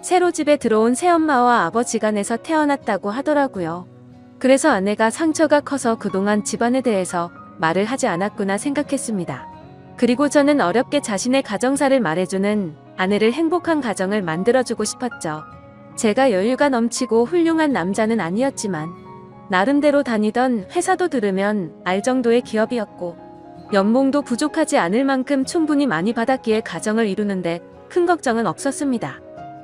새로 집에 들어온 새엄마와 아버지간에서 태어났다고 하더라고요. 그래서 아내가 상처가 커서 그동안 집안에 대해서 말을 하지 않았구나 생각했습니다. 그리고 저는 어렵게 자신의 가정사를 말해주는 아내를 행복한 가정을 만들어주고 싶었죠. 제가 여유가 넘치고 훌륭한 남자는 아니었지만 나름대로 다니던 회사도 들으면 알 정도의 기업이었고, 연봉도 부족하지 않을 만큼 충분히 많이 받았기에 가정을 이루는데 큰 걱정은 없었습니다.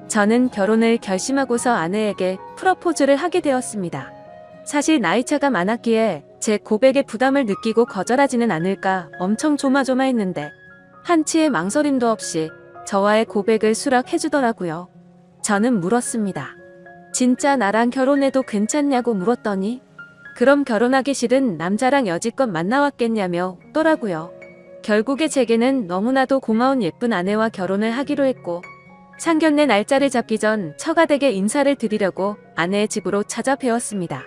저는 결혼을 결심하고서 아내에게 프러포즈를 하게 되었습니다. 사실 나이차가 많았기에 제 고백에 부담을 느끼고 거절하지는 않을까 엄청 조마조마했는데 한치의 망설임도 없이 저와의 고백을 수락해주더라고요. 저는 물었습니다. 진짜 나랑 결혼해도 괜찮냐고 물었더니 그럼 결혼하기 싫은 남자랑 여지껏 만나왔겠냐며 웃더라고요. 결국에 제게는 너무나도 고마운 예쁜 아내와 결혼을 하기로 했고, 상견례 날짜를 잡기 전 처가댁에 인사를 드리려고 아내의 집으로 찾아뵈었습니다.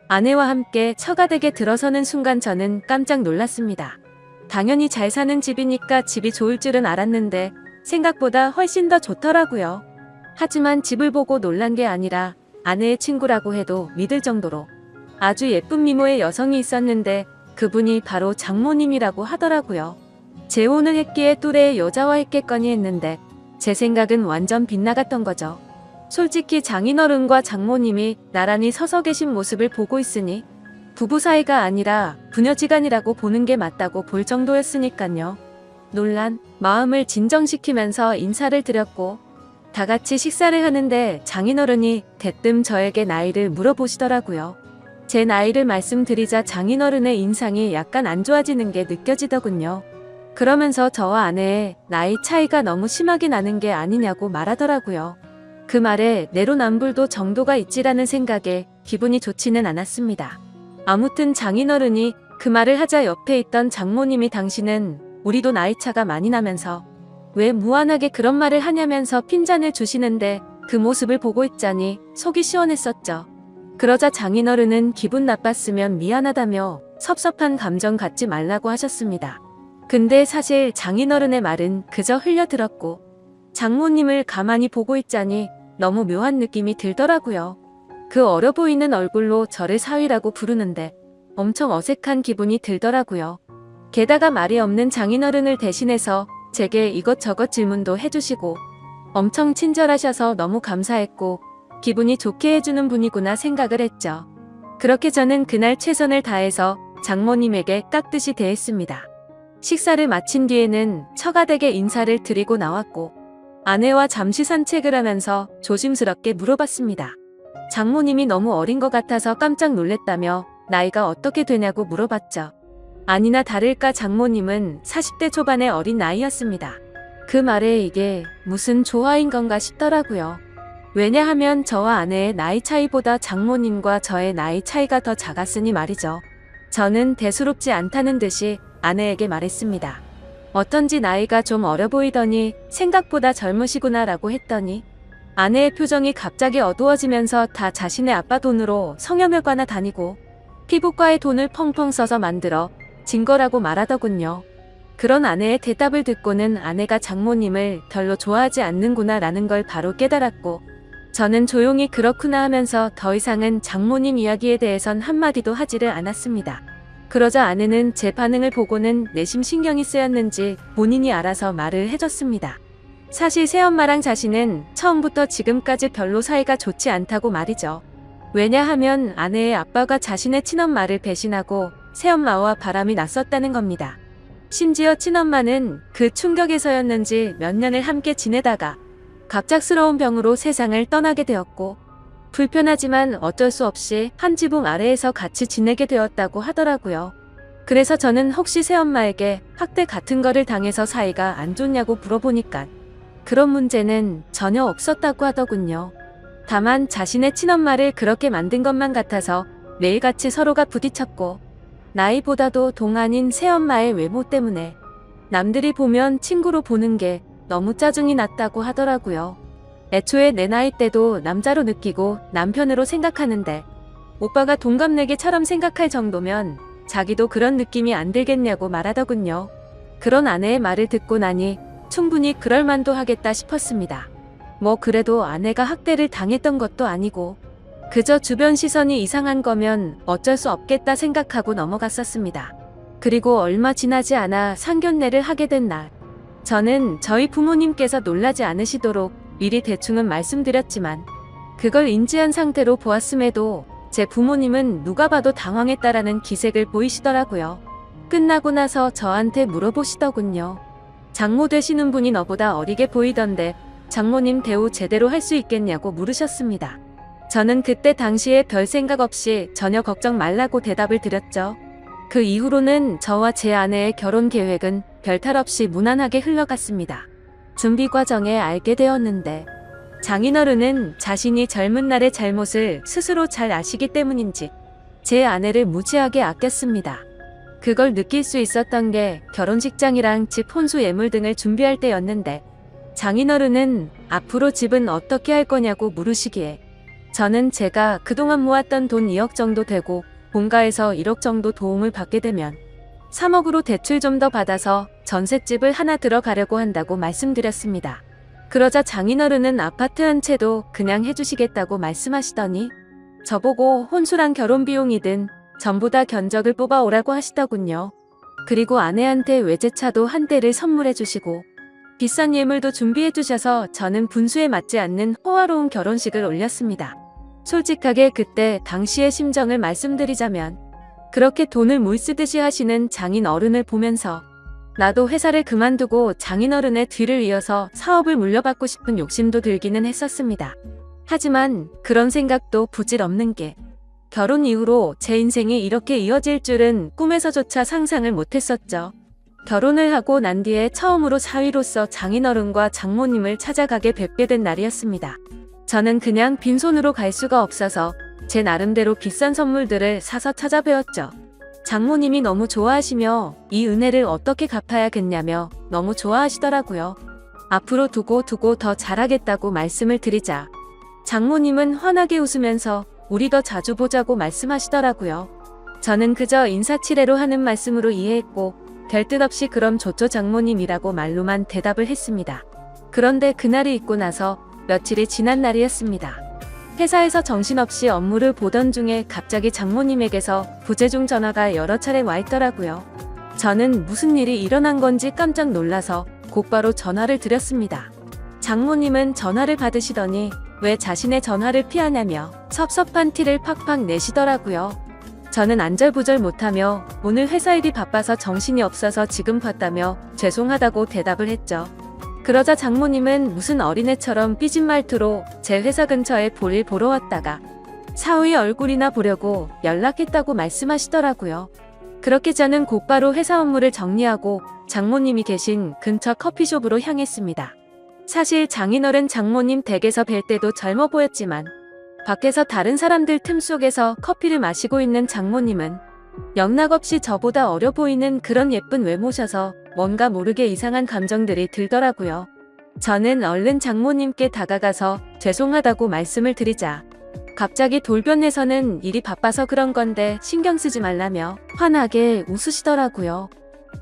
아내와 함께 처가댁에 들어서는 순간 저는 깜짝 놀랐습니다. 당연히 잘 사는 집이니까 집이 좋을 줄은 알았는데 생각보다 훨씬 더 좋더라고요. 하지만 집을 보고 놀란 게 아니라 아내의 친구라고 해도 믿을 정도로 아주 예쁜 미모의 여성이 있었는데 그분이 바로 장모님이라고 하더라고요. 재혼을 했기에 또래의 여자와 했겠거니 했는데 제 생각은 완전 빗나갔던 거죠. 솔직히 장인어른과 장모님이 나란히 서서 계신 모습을 보고 있으니 부부 사이가 아니라 부녀지간이라고 보는 게 맞다고 볼 정도였으니깐요. 놀란 마음을 진정시키면서 인사를 드렸고 다 같이 식사를 하는데 장인어른이 대뜸 저에게 나이를 물어보시더라고요. 제 나이를 말씀드리자 장인어른의 인상이 약간 안 좋아지는 게 느껴지더군요. 그러면서 저와 아내의 나이 차이가 너무 심하게 나는 게 아니냐고 말하더라고요. 그 말에 내로남불도 정도가 있지라는 생각에 기분이 좋지는 않았습니다. 아무튼 장인어른이 그 말을 하자 옆에 있던 장모님이 당신은 우리도 나이 차가 많이 나면서 왜 무한하게 그런 말을 하냐면서 핀잔을 주시는데 그 모습을 보고 있자니 속이 시원했었죠. 그러자 장인어른은 기분 나빴으면 미안하다며 섭섭한 감정 갖지 말라고 하셨습니다. 근데 사실 장인어른의 말은 그저 흘려들었고 장모님을 가만히 보고 있자니 너무 묘한 느낌이 들더라고요. 그 어려 보이는 얼굴로 저를 사위라고 부르는데 엄청 어색한 기분이 들더라고요. 게다가 말이 없는 장인어른을 대신해서 제게 이것저것 질문도 해주시고 엄청 친절하셔서 너무 감사했고 기분이 좋게 해주는 분이구나 생각을 했죠. 그렇게 저는 그날 최선을 다해서 장모님에게 깍듯이 대했습니다. 식사를 마친 뒤에는 처가댁에 인사를 드리고 나왔고 아내와 잠시 산책을 하면서 조심스럽게 물어봤습니다. 장모님이 너무 어린 것 같아서 깜짝 놀랬다며 나이가 어떻게 되냐고 물어봤죠. 아니나 다를까 장모님은 40대 초반의 어린 나이였습니다. 그 말에 이게 무슨 조화인 건가 싶더라고요. 왜냐하면 저와 아내의 나이 차이보다 장모님과 저의 나이 차이가 더 작았으니 말이죠. 저는 대수롭지 않다는 듯이 아내에게 말했습니다. 어떤지 나이가 좀 어려 보이더니 생각보다 젊으시구나 라고 했더니 아내의 표정이 갑자기 어두워지면서 다 자신의 아빠 돈으로 성형외과나 다니고 피부과에 돈을 펑펑 써서 만들어 진 거라고 말하더군요. 그런 아내의 대답을 듣고는 아내가 장모님을 별로 좋아하지 않는구나 라는 걸 바로 깨달았고 저는 조용히 그렇구나 하면서 더 이상은 장모님 이야기에 대해선 한마디도 하지를 않았습니다. 그러자 아내는 제 반응을 보고는 내심 신경이 쓰였는지 본인이 알아서 말을 해줬습니다. 사실 새엄마랑 자신은 처음부터 지금까지 별로 사이가 좋지 않다고 말이죠. 왜냐하면 아내의 아빠가 자신의 친엄마를 배신하고 새엄마와 바람이 났었다는 겁니다. 심지어 친엄마는 그 충격에서였는지 몇 년을 함께 지내다가 갑작스러운 병으로 세상을 떠나게 되었고 불편하지만 어쩔 수 없이 한 지붕 아래에서 같이 지내게 되었다고 하더라고요. 그래서 저는 혹시 새엄마에게 학대 같은 거를 당해서 사이가 안 좋냐고 물어보니까 그런 문제는 전혀 없었다고 하더군요. 다만 자신의 친엄마를 그렇게 만든 것만 같아서 매일같이 서로가 부딪혔고 나이보다도 동안인 새엄마의 외모 때문에 남들이 보면 친구로 보는 게 너무 짜증이 났다고 하더라고요. 애초에 내 나이 때도 남자로 느끼고 남편으로 생각하는데 오빠가 동갑내기처럼 생각할 정도면 자기도 그런 느낌이 안 들겠냐고 말하더군요. 그런 아내의 말을 듣고 나니 충분히 그럴 만도 하겠다 싶었습니다. 뭐 그래도 아내가 학대를 당했던 것도 아니고 그저 주변 시선이 이상한 거면 어쩔 수 없겠다 생각하고 넘어갔었습니다. 그리고 얼마 지나지 않아 상견례를 하게 된 날, 저는 저희 부모님께서 놀라지 않으시도록 미리 대충은 말씀드렸지만 그걸 인지한 상태로 보았음에도 제 부모님은 누가 봐도 당황했다라는 기색을 보이시더라고요. 끝나고 나서 저한테 물어보시더군요. 장모 되시는 분이 너보다 어리게 보이던데 장모님 대우 제대로 할 수 있겠냐고 물으셨습니다. 저는 그때 당시에 별 생각 없이 전혀 걱정 말라고 대답을 드렸죠. 그 이후로는 저와 제 아내의 결혼 계획은 별탈 없이 무난하게 흘러갔습니다. 준비 과정에 알게 되었는데 장인어른은 자신이 젊은 날의 잘못을 스스로 잘 아시기 때문인지 제 아내를 무지하게 아꼈습니다. 그걸 느낄 수 있었던 게 결혼식장이랑 집 혼수 예물 등을 준비할 때였는데 장인어른은 앞으로 집은 어떻게 할 거냐고 물으시기에 저는 제가 그동안 모았던 돈 2억 정도 되고 본가에서 1억 정도 도움을 받게 되면 3억으로 대출 좀 더 받아서 전셋집을 하나 들어가려고 한다고 말씀드렸습니다. 그러자 장인어른은 아파트 한 채도 그냥 해주시겠다고 말씀하시더니 저보고 혼수랑 결혼 비용이든 전부 다 견적을 뽑아오라고 하시더군요. 그리고 아내한테 외제차도 한 대를 선물해 주시고 비싼 예물도 준비해 주셔서 저는 분수에 맞지 않는 호화로운 결혼식을 올렸습니다. 솔직하게 그때 당시의 심정을 말씀드리자면 그렇게 돈을 물쓰듯이 하시는 장인 어른을 보면서 나도 회사를 그만두고 장인 어른의 뒤를 이어서 사업을 물려받고 싶은 욕심도 들기는 했었습니다. 하지만 그런 생각도 부질없는 게 결혼 이후로 제 인생이 이렇게 이어질 줄은 꿈에서조차 상상을 못했었죠. 결혼을 하고 난 뒤에 처음으로 사위로서 장인어른과 장모님을 찾아가게 뵙게 된 날이었습니다. 저는 그냥 빈손으로 갈 수가 없어서 제 나름대로 비싼 선물들을 사서 찾아뵈었죠. 장모님이 너무 좋아하시며 이 은혜를 어떻게 갚아야겠냐며 너무 좋아하시더라고요. 앞으로 두고 더 잘하겠다고 말씀을 드리자 장모님은 환하게 웃으면서 우리 더 자주 보자고 말씀하시더라고요. 저는 그저 인사치레로 하는 말씀으로 이해했고 별뜻 없이 그럼 좋죠 장모님이라고 말로만 대답을 했습니다. 그런데 그날이 있고 나서 며칠이 지난 날이었습니다. 회사에서 정신없이 업무를 보던 중에 갑자기 장모님에게서 부재중 전화가 여러 차례 와 있더라고요. 저는 무슨 일이 일어난 건지 깜짝 놀라서 곧바로 전화를 드렸습니다. 장모님은 전화를 받으시더니 왜 자신의 전화를 피하냐며 섭섭한 티를 팍팍 내시더라고요. 저는 안절부절 못하며 오늘 회사 일이 바빠서 정신이 없어서 지금 봤다며 죄송하다고 대답을 했죠. 그러자 장모님은 무슨 어린애처럼 삐진 말투로 제 회사 근처에 볼일 보러 왔다가 사위 얼굴이나 보려고 연락했다고 말씀하시더라고요. 그렇게 저는 곧바로 회사 업무를 정리하고 장모님이 계신 근처 커피숍으로 향했습니다. 사실 장인어른 장모님 댁에서 뵐 때도 젊어 보였지만 밖에서 다른 사람들 틈 속에서 커피를 마시고 있는 장모님은 영락없이 저보다 어려 보이는 그런 예쁜 외모셔서 뭔가 모르게 이상한 감정들이 들더라고요. 저는 얼른 장모님께 다가가서 죄송하다고 말씀을 드리자 갑자기 돌변해서는 일이 바빠서 그런 건데 신경 쓰지 말라며 환하게 웃으시더라고요.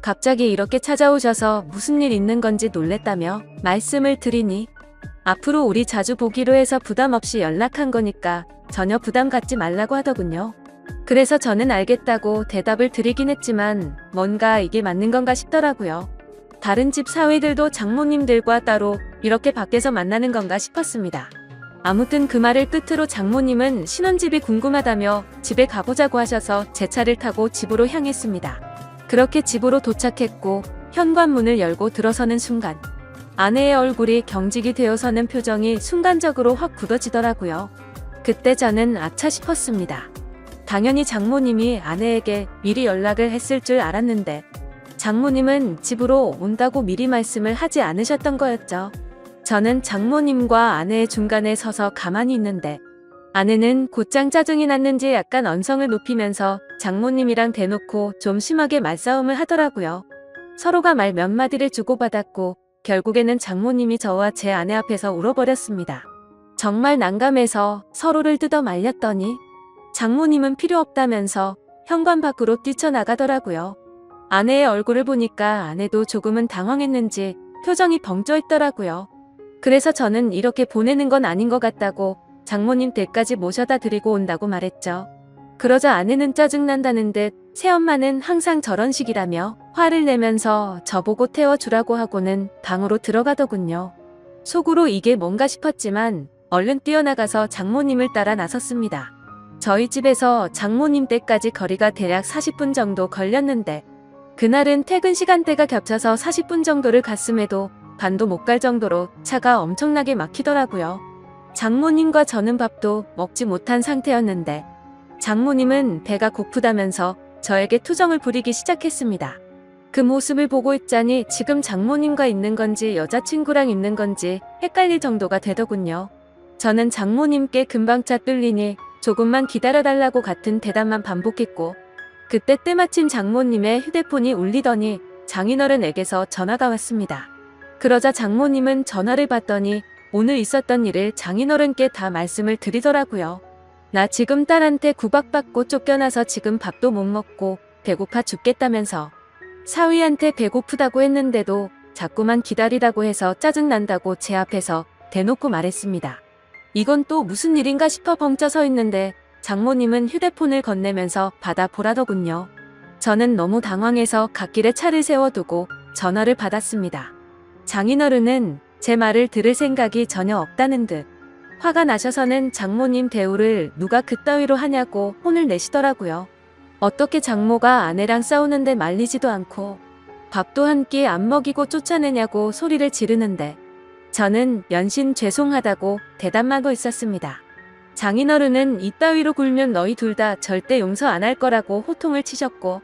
갑자기 이렇게 찾아오셔서 무슨 일 있는 건지 놀랬다며 말씀을 드리니 앞으로 우리 자주 보기로 해서 부담 없이 연락한 거니까 전혀 부담 갖지 말라고 하더군요. 그래서 저는 알겠다고 대답을 드리긴 했지만 뭔가 이게 맞는 건가 싶더라고요. 다른 집 사위들도 장모님들과 따로 이렇게 밖에서 만나는 건가 싶었습니다. 아무튼 그 말을 끝으로 장모님은 신혼집이 궁금하다며 집에 가보자고 하셔서 제 차를 타고 집으로 향했습니다. 그렇게 집으로 도착했고 현관문을 열고 들어서는 순간 아내의 얼굴이 경직이 되어서는 표정이 순간적으로 확 굳어지더라고요. 그때 저는 아차 싶었습니다. 당연히 장모님이 아내에게 미리 연락을 했을 줄 알았는데 장모님은 집으로 온다고 미리 말씀을 하지 않으셨던 거였죠. 저는 장모님과 아내의 중간에 서서 가만히 있는데 아내는 곧장 짜증이 났는지 약간 언성을 높이면서 장모님이랑 대놓고 좀 심하게 말싸움을 하더라고요. 서로가 말 몇 마디를 주고받았고 결국에는 장모님이 저와 제 아내 앞에서 울어버렸습니다. 정말 난감해서 서로를 뜯어 말렸더니 장모님은 필요 없다면서 현관 밖으로 뛰쳐나가더라고요. 아내의 얼굴을 보니까 아내도 조금은 당황했는지 표정이 벙쪄 있더라고요. 그래서 저는 이렇게 보내는 건 아닌 것 같다고 장모님 댁까지 모셔다 드리고 온다고 말했죠. 그러자 아내는 짜증난다는 듯 새엄마는 항상 저런 식이라며 화를 내면서 저보고 태워주라고 하고는 방으로 들어가더군요. 속으로 이게 뭔가 싶었지만 얼른 뛰어나가서 장모님을 따라 나섰습니다. 저희 집에서 장모님 댁까지 거리가 대략 40분 정도 걸렸는데 그날은 퇴근 시간대가 겹쳐서 40분 정도를 갔음에도 반도 못 갈 정도로 차가 엄청나게 막히더라고요. 장모님과 저는 밥도 먹지 못한 상태였는데 장모님은 배가 고프다면서 저에게 투정을 부리기 시작했습니다. 그 모습을 보고 있자니 지금 장모님과 있는 건지 여자친구랑 있는 건지 헷갈릴 정도가 되더군요. 저는 장모님께 금방 차 뚫리니 조금만 기다려달라고 같은 대답만 반복했고 그때 때마침 장모님의 휴대폰이 울리더니 장인어른에게서 전화가 왔습니다. 그러자 장모님은 전화를 받더니 오늘 있었던 일을 장인어른께 다 말씀을 드리더라고요. 나 지금 딸한테 구박받고 쫓겨나서 지금 밥도 못 먹고 배고파 죽겠다면서 사위한테 배고프다고 했는데도 자꾸만 기다리라고 해서 짜증난다고 제 앞에서 대놓고 말했습니다. 이건 또 무슨 일인가 싶어 벙쪄 서 있는데 장모님은 휴대폰을 건네면서 받아보라더군요. 저는 너무 당황해서 갓길에 차를 세워두고 전화를 받았습니다. 장인어른은 제 말을 들을 생각이 전혀 없다는 듯 화가 나셔서는 장모님 대우를 누가 그따위로 하냐고 혼을 내시더라고요. 어떻게 장모가 아내랑 싸우는데 말리지도 않고 밥도 한 끼 안 먹이고 쫓아내냐고 소리를 지르는데 저는 연신 죄송하다고 대답하고 있었습니다. 장인어른은 이따위로 굴면 너희 둘 다 절대 용서 안 할 거라고 호통을 치셨고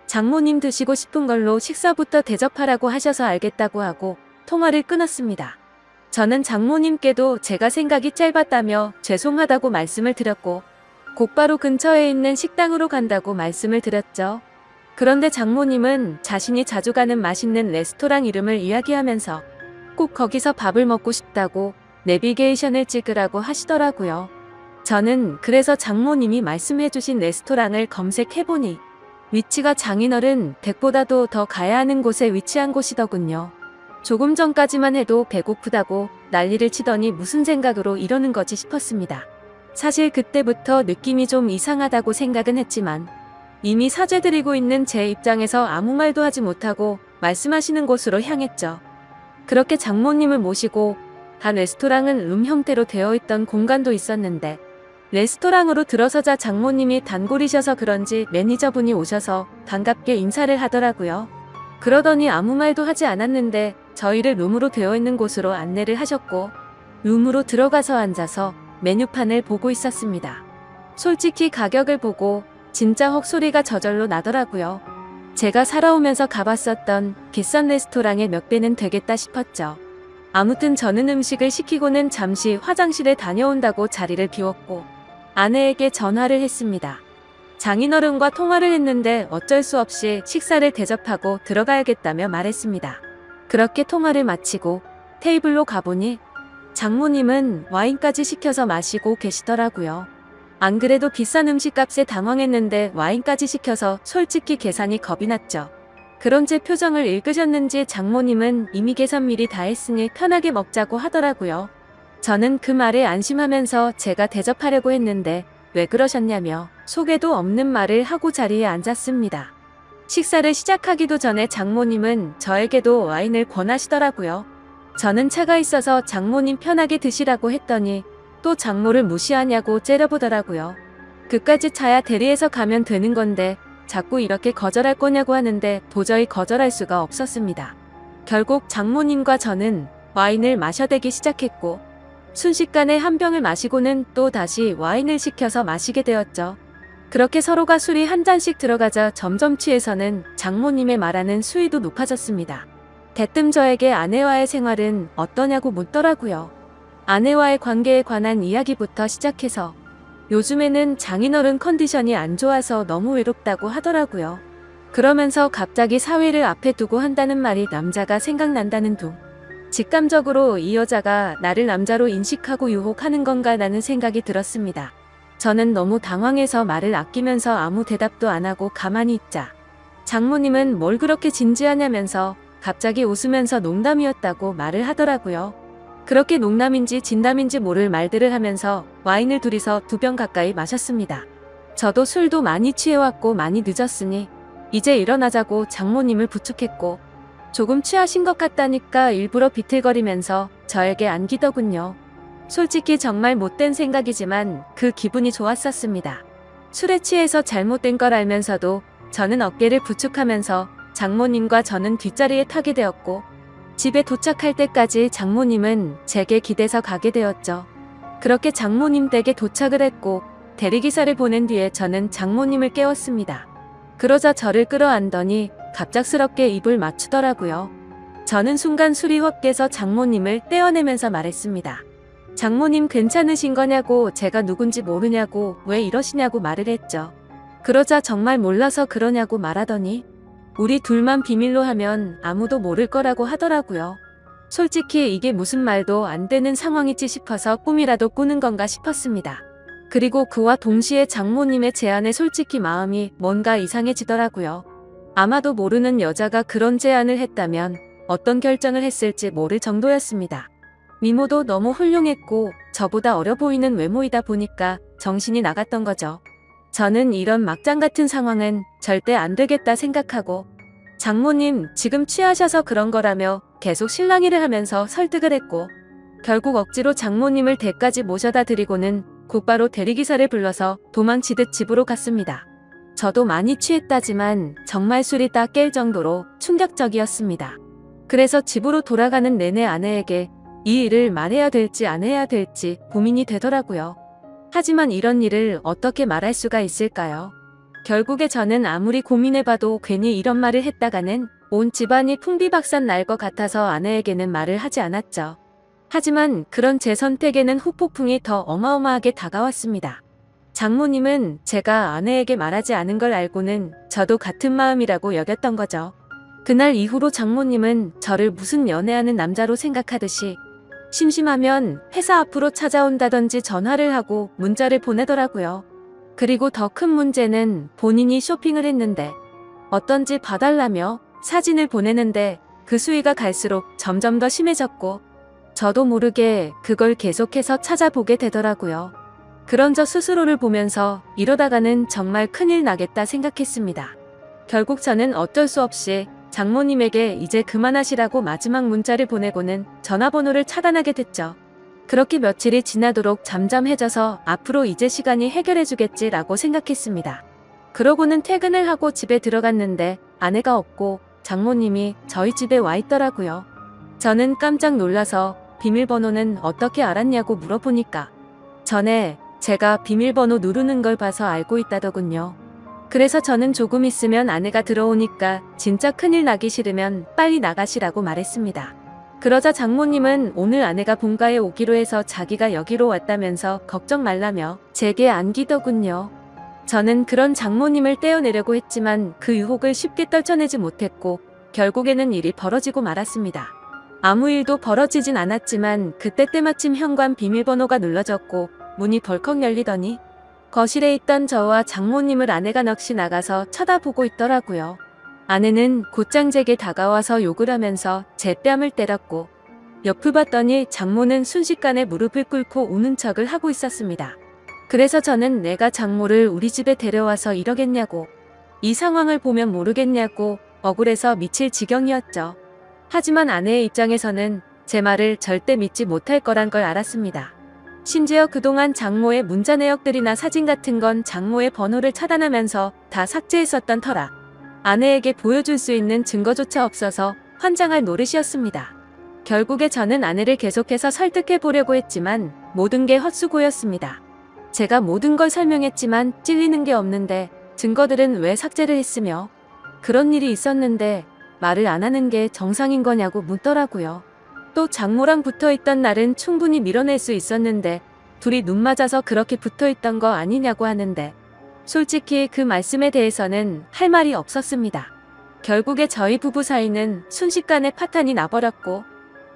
장모님 드시고 싶은 걸로 식사부터 대접하라고 하셔서 알겠다고 하고 통화를 끊었습니다. 저는 장모님께도 제가 생각이 짧았다며 죄송하다고 말씀을 드렸고 곧바로 근처에 있는 식당으로 간다고 말씀을 드렸죠. 그런데 장모님은 자신이 자주 가는 맛있는 레스토랑 이름을 이야기하면서 꼭 거기서 밥을 먹고 싶다고 내비게이션을 찍으라고 하시더라고요. 저는 그래서 장모님이 말씀해주신 레스토랑을 검색해보니 위치가 장인어른 댁보다도 더 가야 하는 곳에 위치한 곳이더군요. 조금 전까지만 해도 배고프다고 난리를 치더니 무슨 생각으로 이러는 거지 싶었습니다. 사실 그때부터 느낌이 좀 이상하다고 생각은 했지만 이미 사죄드리고 있는 제 입장에서 아무 말도 하지 못하고 말씀하시는 곳으로 향했죠. 그렇게 장모님을 모시고 한 레스토랑은 룸 형태로 되어 있던 공간도 있었는데 레스토랑으로 들어서자 장모님이 단골이셔서 그런지 매니저분이 오셔서 반갑게 인사를 하더라고요. 그러더니 아무 말도 하지 않았는데 저희를 룸으로 되어 있는 곳으로 안내를 하셨고 룸으로 들어가서 앉아서 메뉴판을 보고 있었습니다. 솔직히 가격을 보고 진짜 헉소리가 저절로 나더라고요. 제가 살아오면서 가봤었던 비싼 레스토랑의 몇 배는 되겠다 싶었죠. 아무튼 저는 음식을 시키고는 잠시 화장실에 다녀온다고 자리를 비웠고 아내에게 전화를 했습니다. 장인어른과 통화를 했는데 어쩔 수 없이 식사를 대접하고 들어가야겠다며 말했습니다. 그렇게 통화를 마치고 테이블로 가보니 장모님은 와인까지 시켜서 마시고 계시더라고요. 안 그래도 비싼 음식값에 당황했는데 와인까지 시켜서 솔직히 계산이 겁이 났죠. 그런 제 표정을 읽으셨는지 장모님은 이미 계산 미리 다 했으니 편하게 먹자고 하더라고요. 저는 그 말에 안심하면서 제가 대접하려고 했는데 왜 그러셨냐며 속에도 없는 말을 하고 자리에 앉았습니다. 식사를 시작하기도 전에 장모님은 저에게도 와인을 권하시더라고요. 저는 차가 있어서 장모님 편하게 드시라고 했더니 또 장모를 무시하냐고 째려보더라고요. 그까짓 차야 대리해서 가면 되는 건데 자꾸 이렇게 거절할 거냐고 하는데 도저히 거절할 수가 없었습니다. 결국 장모님과 저는 와인을 마셔대기 시작했고 순식간에 한 병을 마시고는 또 다시 와인을 시켜서 마시게 되었죠. 그렇게 서로가 술이 한 잔씩 들어가자 점점 취해서는 장모님의 말하는 수위도 높아졌습니다. 대뜸 저에게 아내와의 생활은 어떠냐고 묻더라고요. 아내와의 관계에 관한 이야기부터 시작해서 요즘에는 장인어른 컨디션이 안 좋아서 너무 외롭다고 하더라고요. 그러면서 갑자기 사회를 앞에 두고 한다는 말이 남자가 생각난다는 둥. 직감적으로 이 여자가 나를 남자로 인식하고 유혹하는 건가 라는 생각이 들었습니다. 저는 너무 당황해서 말을 아끼면서 아무 대답도 안 하고 가만히 있자 장모님은 뭘 그렇게 진지하냐면서 갑자기 웃으면서 농담이었다고 말을 하더라고요. 그렇게 농담인지 진담인지 모를 말들을 하면서 와인을 둘이서 2병 가까이 마셨습니다. 저도 술도 많이 취해왔고 많이 늦었으니 이제 일어나자고 장모님을 부축했고 조금 취하신 것 같다니까 일부러 비틀거리면서 저에게 안기더군요. 솔직히 정말 못된 생각이지만 그 기분이 좋았었습니다. 술에 취해서 잘못된 걸 알면서도 저는 어깨를 부축하면서 장모님과 저는 뒷자리에 타게 되었고 집에 도착할 때까지 장모님은 제게 기대서 가게 되었죠. 그렇게 장모님 댁에 도착을 했고 대리기사를 보낸 뒤에 저는 장모님을 깨웠습니다. 그러자 저를 끌어안더니 갑작스럽게 입을 맞추더라고요. 저는 순간 술이 확 깨서 장모님을 떼어내면서 말했습니다. 장모님 괜찮으신 거냐고 제가 누군지 모르냐고 왜 이러시냐고 말을 했죠. 그러자 정말 몰라서 그러냐고 말하더니 우리 둘만 비밀로 하면 아무도 모를 거라고 하더라고요. 솔직히 이게 무슨 말도 안 되는 상황이지 싶어서 꿈이라도 꾸는 건가 싶었습니다. 그리고 그와 동시에 장모님의 제안에 솔직히 마음이 뭔가 이상해지더라고요. 아마도 모르는 여자가 그런 제안을 했다면 어떤 결정을 했을지 모를 정도였습니다. 미모도 너무 훌륭했고 저보다 어려 보이는 외모이다 보니까 정신이 나갔던 거죠. 저는 이런 막장 같은 상황은 절대 안 되겠다 생각하고 장모님 지금 취하셔서 그런 거라며 계속 실랑이를 하면서 설득을 했고 결국 억지로 장모님을 댁까지 모셔다 드리고는 곧바로 대리기사를 불러서 도망치듯 집으로 갔습니다. 저도 많이 취했다지만 정말 술이 다 깰 정도로 충격적이었습니다. 그래서 집으로 돌아가는 내내 아내에게 이 일을 말해야 될지 안 해야 될지 고민이 되더라고요. 하지만 이런 일을 어떻게 말할 수가 있을까요? 결국에 저는 아무리 고민해봐도 괜히 이런 말을 했다가는 온 집안이 풍비박산 날 것 같아서 아내에게는 말을 하지 않았죠. 하지만 그런 제 선택에는 후폭풍이 더 어마어마하게 다가왔습니다. 장모님은 제가 아내에게 말하지 않은 걸 알고는 저도 같은 마음이라고 여겼던 거죠. 그날 이후로 장모님은 저를 무슨 연애하는 남자로 생각하듯이 심심하면 회사 앞으로 찾아온다든지 전화를 하고 문자를 보내더라고요. 그리고 더 큰 문제는 본인이 쇼핑을 했는데 어떤지 봐달라며 사진을 보내는데 그 수위가 갈수록 점점 더 심해졌고 저도 모르게 그걸 계속해서 찾아보게 되더라고요. 그런 저 스스로를 보면서 이러다가는 정말 큰일 나겠다 생각했습니다. 결국 저는 어쩔 수 없이 장모님에게 이제 그만하시라고 마지막 문자를 보내고는 전화번호를 차단하게 됐죠. 그렇게 며칠이 지나도록 잠잠해져서 앞으로 이제 시간이 해결해주겠지라고 생각했습니다. 그러고는 퇴근을 하고 집에 들어갔는데 아내가 없고 장모님이 저희 집에 와 있더라고요. 저는 깜짝 놀라서 비밀번호는 어떻게 알았냐고 물어보니까 전에 제가 비밀번호 누르는 걸 봐서 알고 있다더군요. 그래서 저는 조금 있으면 아내가 들어오니까 진짜 큰일 나기 싫으면 빨리 나가시라고 말했습니다. 그러자 장모님은 오늘 아내가 본가에 오기로 해서 자기가 여기로 왔다면서 걱정 말라며 제게 안기더군요. 저는 그런 장모님을 떼어내려고 했지만 그 유혹을 쉽게 떨쳐내지 못했고 결국에는 일이 벌어지고 말았습니다. 아무 일도 벌어지진 않았지만 그때 때마침 현관 비밀번호가 눌러졌고 문이 벌컥 열리더니 거실에 있던 저와 장모님을 아내가 넋이 나가서 쳐다보고 있더라고요. 아내는 곧장 제게 다가와서 욕을 하면서 제 뺨을 때렸고 옆을 봤더니 장모는 순식간에 무릎을 꿇고 우는 척을 하고 있었습니다. 그래서 저는 내가 장모를 우리 집에 데려와서 이러겠냐고, 이 상황을 보면 모르겠냐고 억울해서 미칠 지경이었죠. 하지만 아내의 입장에서는 제 말을 절대 믿지 못할 거란 걸 알았습니다. 심지어 그동안 장모의 문자 내역들이나 사진 같은 건 장모의 번호를 차단하면서 다 삭제했었던 터라 아내에게 보여줄 수 있는 증거조차 없어서 환장할 노릇이었습니다. 결국에 저는 아내를 계속해서 설득해 보려고 했지만 모든 게 헛수고였습니다. 제가 모든 걸 설명했지만 찔리는 게 없는데 증거들은 왜 삭제를 했으며 그런 일이 있었는데 말을 안 하는 게 정상인 거냐고 묻더라고요. 또 장모랑 붙어있던 날은 충분히 밀어낼 수 있었는데 둘이 눈 맞아서 그렇게 붙어있던 거 아니냐고 하는데 솔직히 그 말씀에 대해서는 할 말이 없었습니다. 결국에 저희 부부 사이는 순식간에 파탄이 나버렸고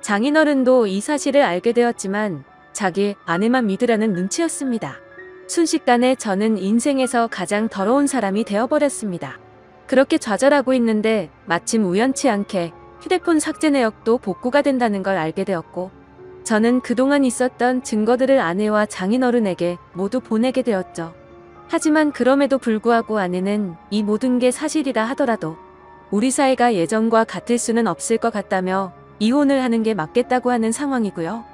장인어른도 이 사실을 알게 되었지만 자기 아내만 믿으라는 눈치였습니다. 순식간에 저는 인생에서 가장 더러운 사람이 되어버렸습니다. 그렇게 좌절하고 있는데 마침 우연치 않게 휴대폰 삭제 내역도 복구가 된다는 걸 알게 되었고 저는 그동안 있었던 증거들을 아내와 장인어른에게 모두 보내게 되었죠. 하지만 그럼에도 불구하고 아내는 이 모든 게 사실이라 하더라도 우리 사이가 예전과 같을 수는 없을 것 같다며 이혼을 하는 게 맞겠다고 하는 상황이고요.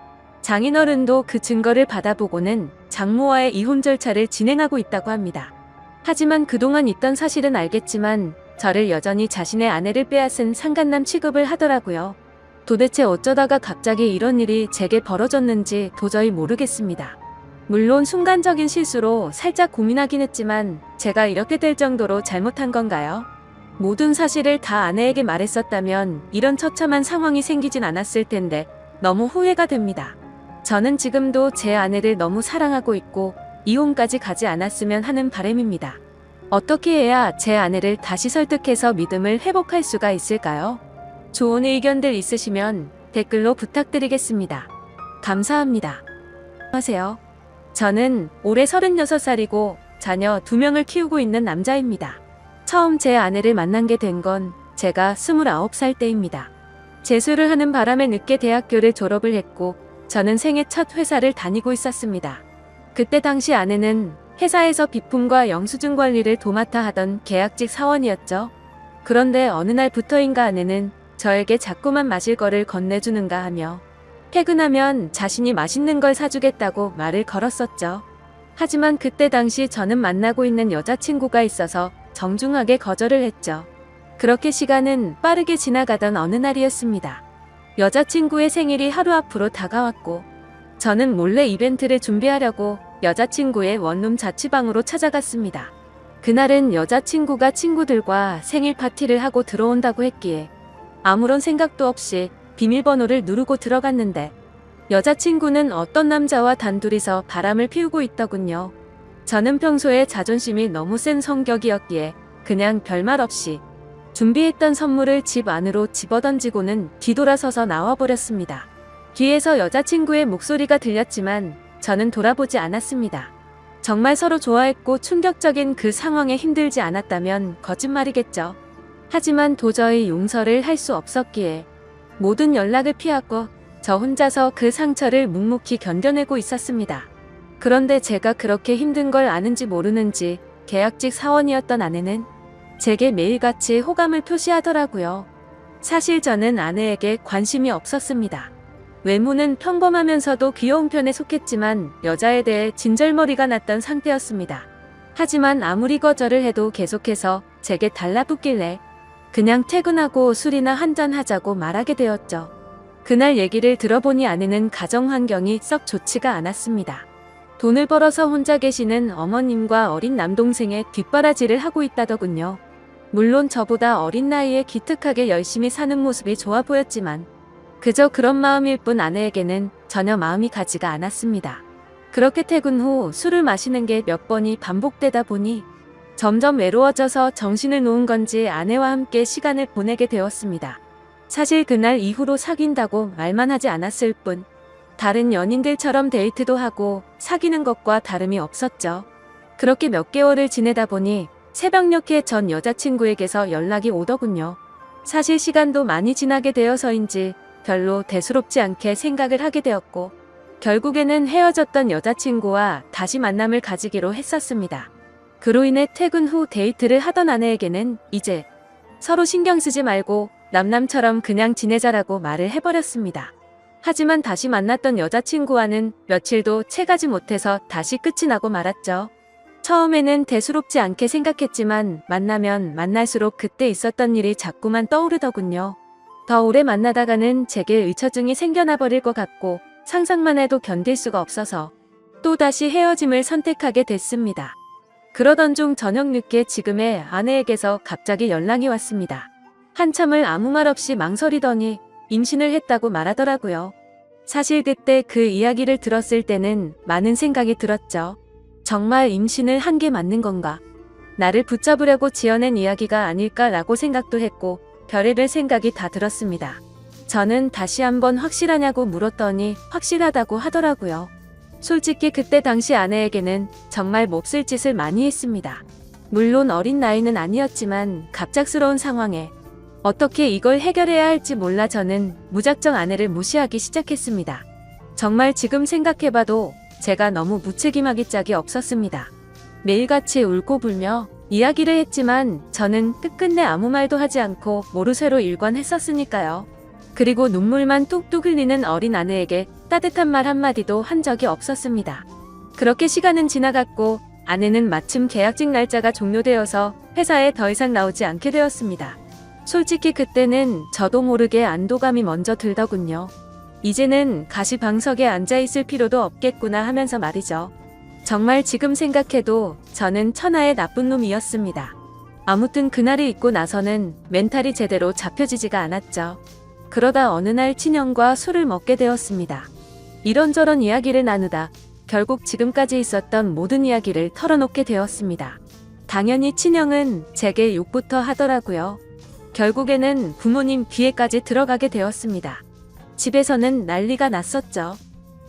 장인어른도 그 증거를 받아보고는 장모와의 이혼 절차를 진행하고 있다고 합니다. 하지만 그동안 있던 사실은 알겠지만 저를 여전히 자신의 아내를 빼앗은 상간남 취급을 하더라고요. 도대체 어쩌다가 갑자기 이런 일이 제게 벌어졌는지 도저히 모르겠습니다. 물론 순간적인 실수로 살짝 고민하긴 했지만 제가 이렇게 될 정도로 잘못한 건가요? 모든 사실을 다 아내에게 말했었다면 이런 처참한 상황이 생기진 않았을 텐데 너무 후회가 됩니다. 저는 지금도 제 아내를 너무 사랑하고 있고 이혼까지 가지 않았으면 하는 바람입니다. 어떻게 해야 제 아내를 다시 설득해서 믿음을 회복할 수가 있을까요? 좋은 의견들 있으시면 댓글로 부탁드리겠습니다. 감사합니다. 안녕하세요. 저는 올해 36살이고 자녀 2명을 키우고 있는 남자입니다. 처음 제 아내를 만난 게 된 건 제가 29살 때입니다. 재수를 하는 바람에 늦게 대학교를 졸업을 했고 저는 생애 첫 회사를 다니고 있었습니다. 그때 당시 아내는 회사에서 비품과 영수증 관리를 도맡아 하던 계약직 사원이었죠. 그런데 어느 날부터인가 아내는 저에게 자꾸만 마실 거를 건네주는가 하며 퇴근하면 자신이 맛있는 걸 사주겠다고 말을 걸었었죠. 하지만 그때 당시 저는 만나고 있는 여자친구가 있어서 정중하게 거절을 했죠. 그렇게 시간은 빠르게 지나가던 어느 날이었습니다. 여자친구의 생일이 하루 앞으로 다가왔고 저는 몰래 이벤트를 준비하려고 여자친구의 원룸 자취방으로 찾아갔습니다. 그날은 여자친구가 친구들과 생일 파티를 하고 들어온다고 했기에 아무런 생각도 없이 비밀번호를 누르고 들어갔는데 여자친구는 어떤 남자와 단둘이서 바람을 피우고 있더군요. 저는 평소에 자존심이 너무 센 성격이었기에 그냥 별말 없이 준비했던 선물을 집 안으로 집어던지고는 뒤돌아서서 나와버렸습니다. 뒤에서 여자친구의 목소리가 들렸지만 저는 돌아보지 않았습니다. 정말 서로 좋아했고 충격적인 그 상황에 힘들지 않았다면 거짓말이겠죠. 하지만 도저히 용서를 할 수 없었기에 모든 연락을 피하고 저 혼자서 그 상처를 묵묵히 견뎌내고 있었습니다. 그런데 제가 그렇게 힘든 걸 아는지 모르는지 계약직 사원이었던 아내는 제게 매일같이 호감을 표시하더라고요. 사실 저는 아내에게 관심이 없었습니다. 외모는 평범하면서도 귀여운 편에 속했지만 여자에 대해 진절머리가 났던 상태였습니다. 하지만 아무리 거절을 해도 계속해서 제게 달라붙길래 그냥 퇴근하고 술이나 한잔하자고 말하게 되었죠. 그날 얘기를 들어보니 아내는 가정 환경이 썩 좋지가 않았습니다. 돈을 벌어서 혼자 계시는 어머님과 어린 남동생의 뒷바라지를 하고 있다더군요. 물론 저보다 어린 나이에 기특하게 열심히 사는 모습이 좋아 보였지만 그저 그런 마음일 뿐 아내에게는 전혀 마음이 가지가 않았습니다. 그렇게 퇴근 후 술을 마시는 게 몇 번이 반복되다 보니 점점 외로워져서 정신을 놓은 건지 아내와 함께 시간을 보내게 되었습니다. 사실 그날 이후로 사귄다고 말만 하지 않았을 뿐 다른 연인들처럼 데이트도 하고 사귀는 것과 다름이 없었죠. 그렇게 몇 개월을 지내다 보니 새벽녘에 전 여자친구에게서 연락이 오더군요. 사실 시간도 많이 지나게 되어서인지 별로 대수롭지 않게 생각을 하게 되었고 결국에는 헤어졌던 여자친구와 다시 만남을 가지기로 했었습니다. 그로 인해 퇴근 후 데이트를 하던 아내에게는 이제 서로 신경 쓰지 말고 남남처럼 그냥 지내자라고 말을 해버렸습니다. 하지만 다시 만났던 여자친구와는 며칠도 채가지 못해서 다시 끝이 나고 말았죠. 처음에는 대수롭지 않게 생각했지만 만나면 만날수록 그때 있었던 일이 자꾸만 떠오르더군요. 더 오래 만나다가는 제게 의처증이 생겨나 버릴 것 같고 상상만 해도 견딜 수가 없어서 또다시 헤어짐을 선택하게 됐습니다. 그러던 중 저녁 늦게 지금의 아내에게서 갑자기 연락이 왔습니다. 한참을 아무 말 없이 망설이더니 임신을 했다고 말하더라고요. 사실 그때 그 이야기를 들었을 때는 많은 생각이 들었죠. 정말 임신을 한 게 맞는 건가? 나를 붙잡으려고 지어낸 이야기가 아닐까라고 생각도 했고 별의별 생각이 다 들었습니다. 저는 다시 한번 확실하냐고 물었더니 확실하다고 하더라고요. 솔직히 그때 당시 아내에게는 정말 몹쓸 짓을 많이 했습니다. 물론 어린 나이는 아니었지만 갑작스러운 상황에 어떻게 이걸 해결해야 할지 몰라 저는 무작정 아내를 무시하기 시작했습니다. 정말 지금 생각해봐도 제가 너무 무책임하기 짝이 없었습니다. 매일같이 울고 불며 이야기를 했지만 저는 끝끝내 아무 말도 하지 않고 모르쇠로 일관했었으니까요. 그리고 눈물만 뚝뚝 흘리는 어린 아내에게 따뜻한 말 한마디도 한 적이 없었습니다. 그렇게 시간은 지나갔고 아내는 마침 계약직 날짜가 종료되어서 회사에 더 이상 나오지 않게 되었습니다. 솔직히 그때는 저도 모르게 안도감이 먼저 들더군요. 이제는 가시방석에 앉아있을 필요도 없겠구나 하면서 말이죠. 정말 지금 생각해도 저는 천하의 나쁜 놈이었습니다. 아무튼 그날이 있고 나서는 멘탈이 제대로 잡혀지지가 않았죠. 그러다 어느 날 친형과 술을 먹게 되었습니다. 이런저런 이야기를 나누다 결국 지금까지 있었던 모든 이야기를 털어놓게 되었습니다. 당연히 친형은 제게 욕부터 하더라고요. 결국에는 부모님 귀에까지 들어가게 되었습니다. 집에서는 난리가 났었죠.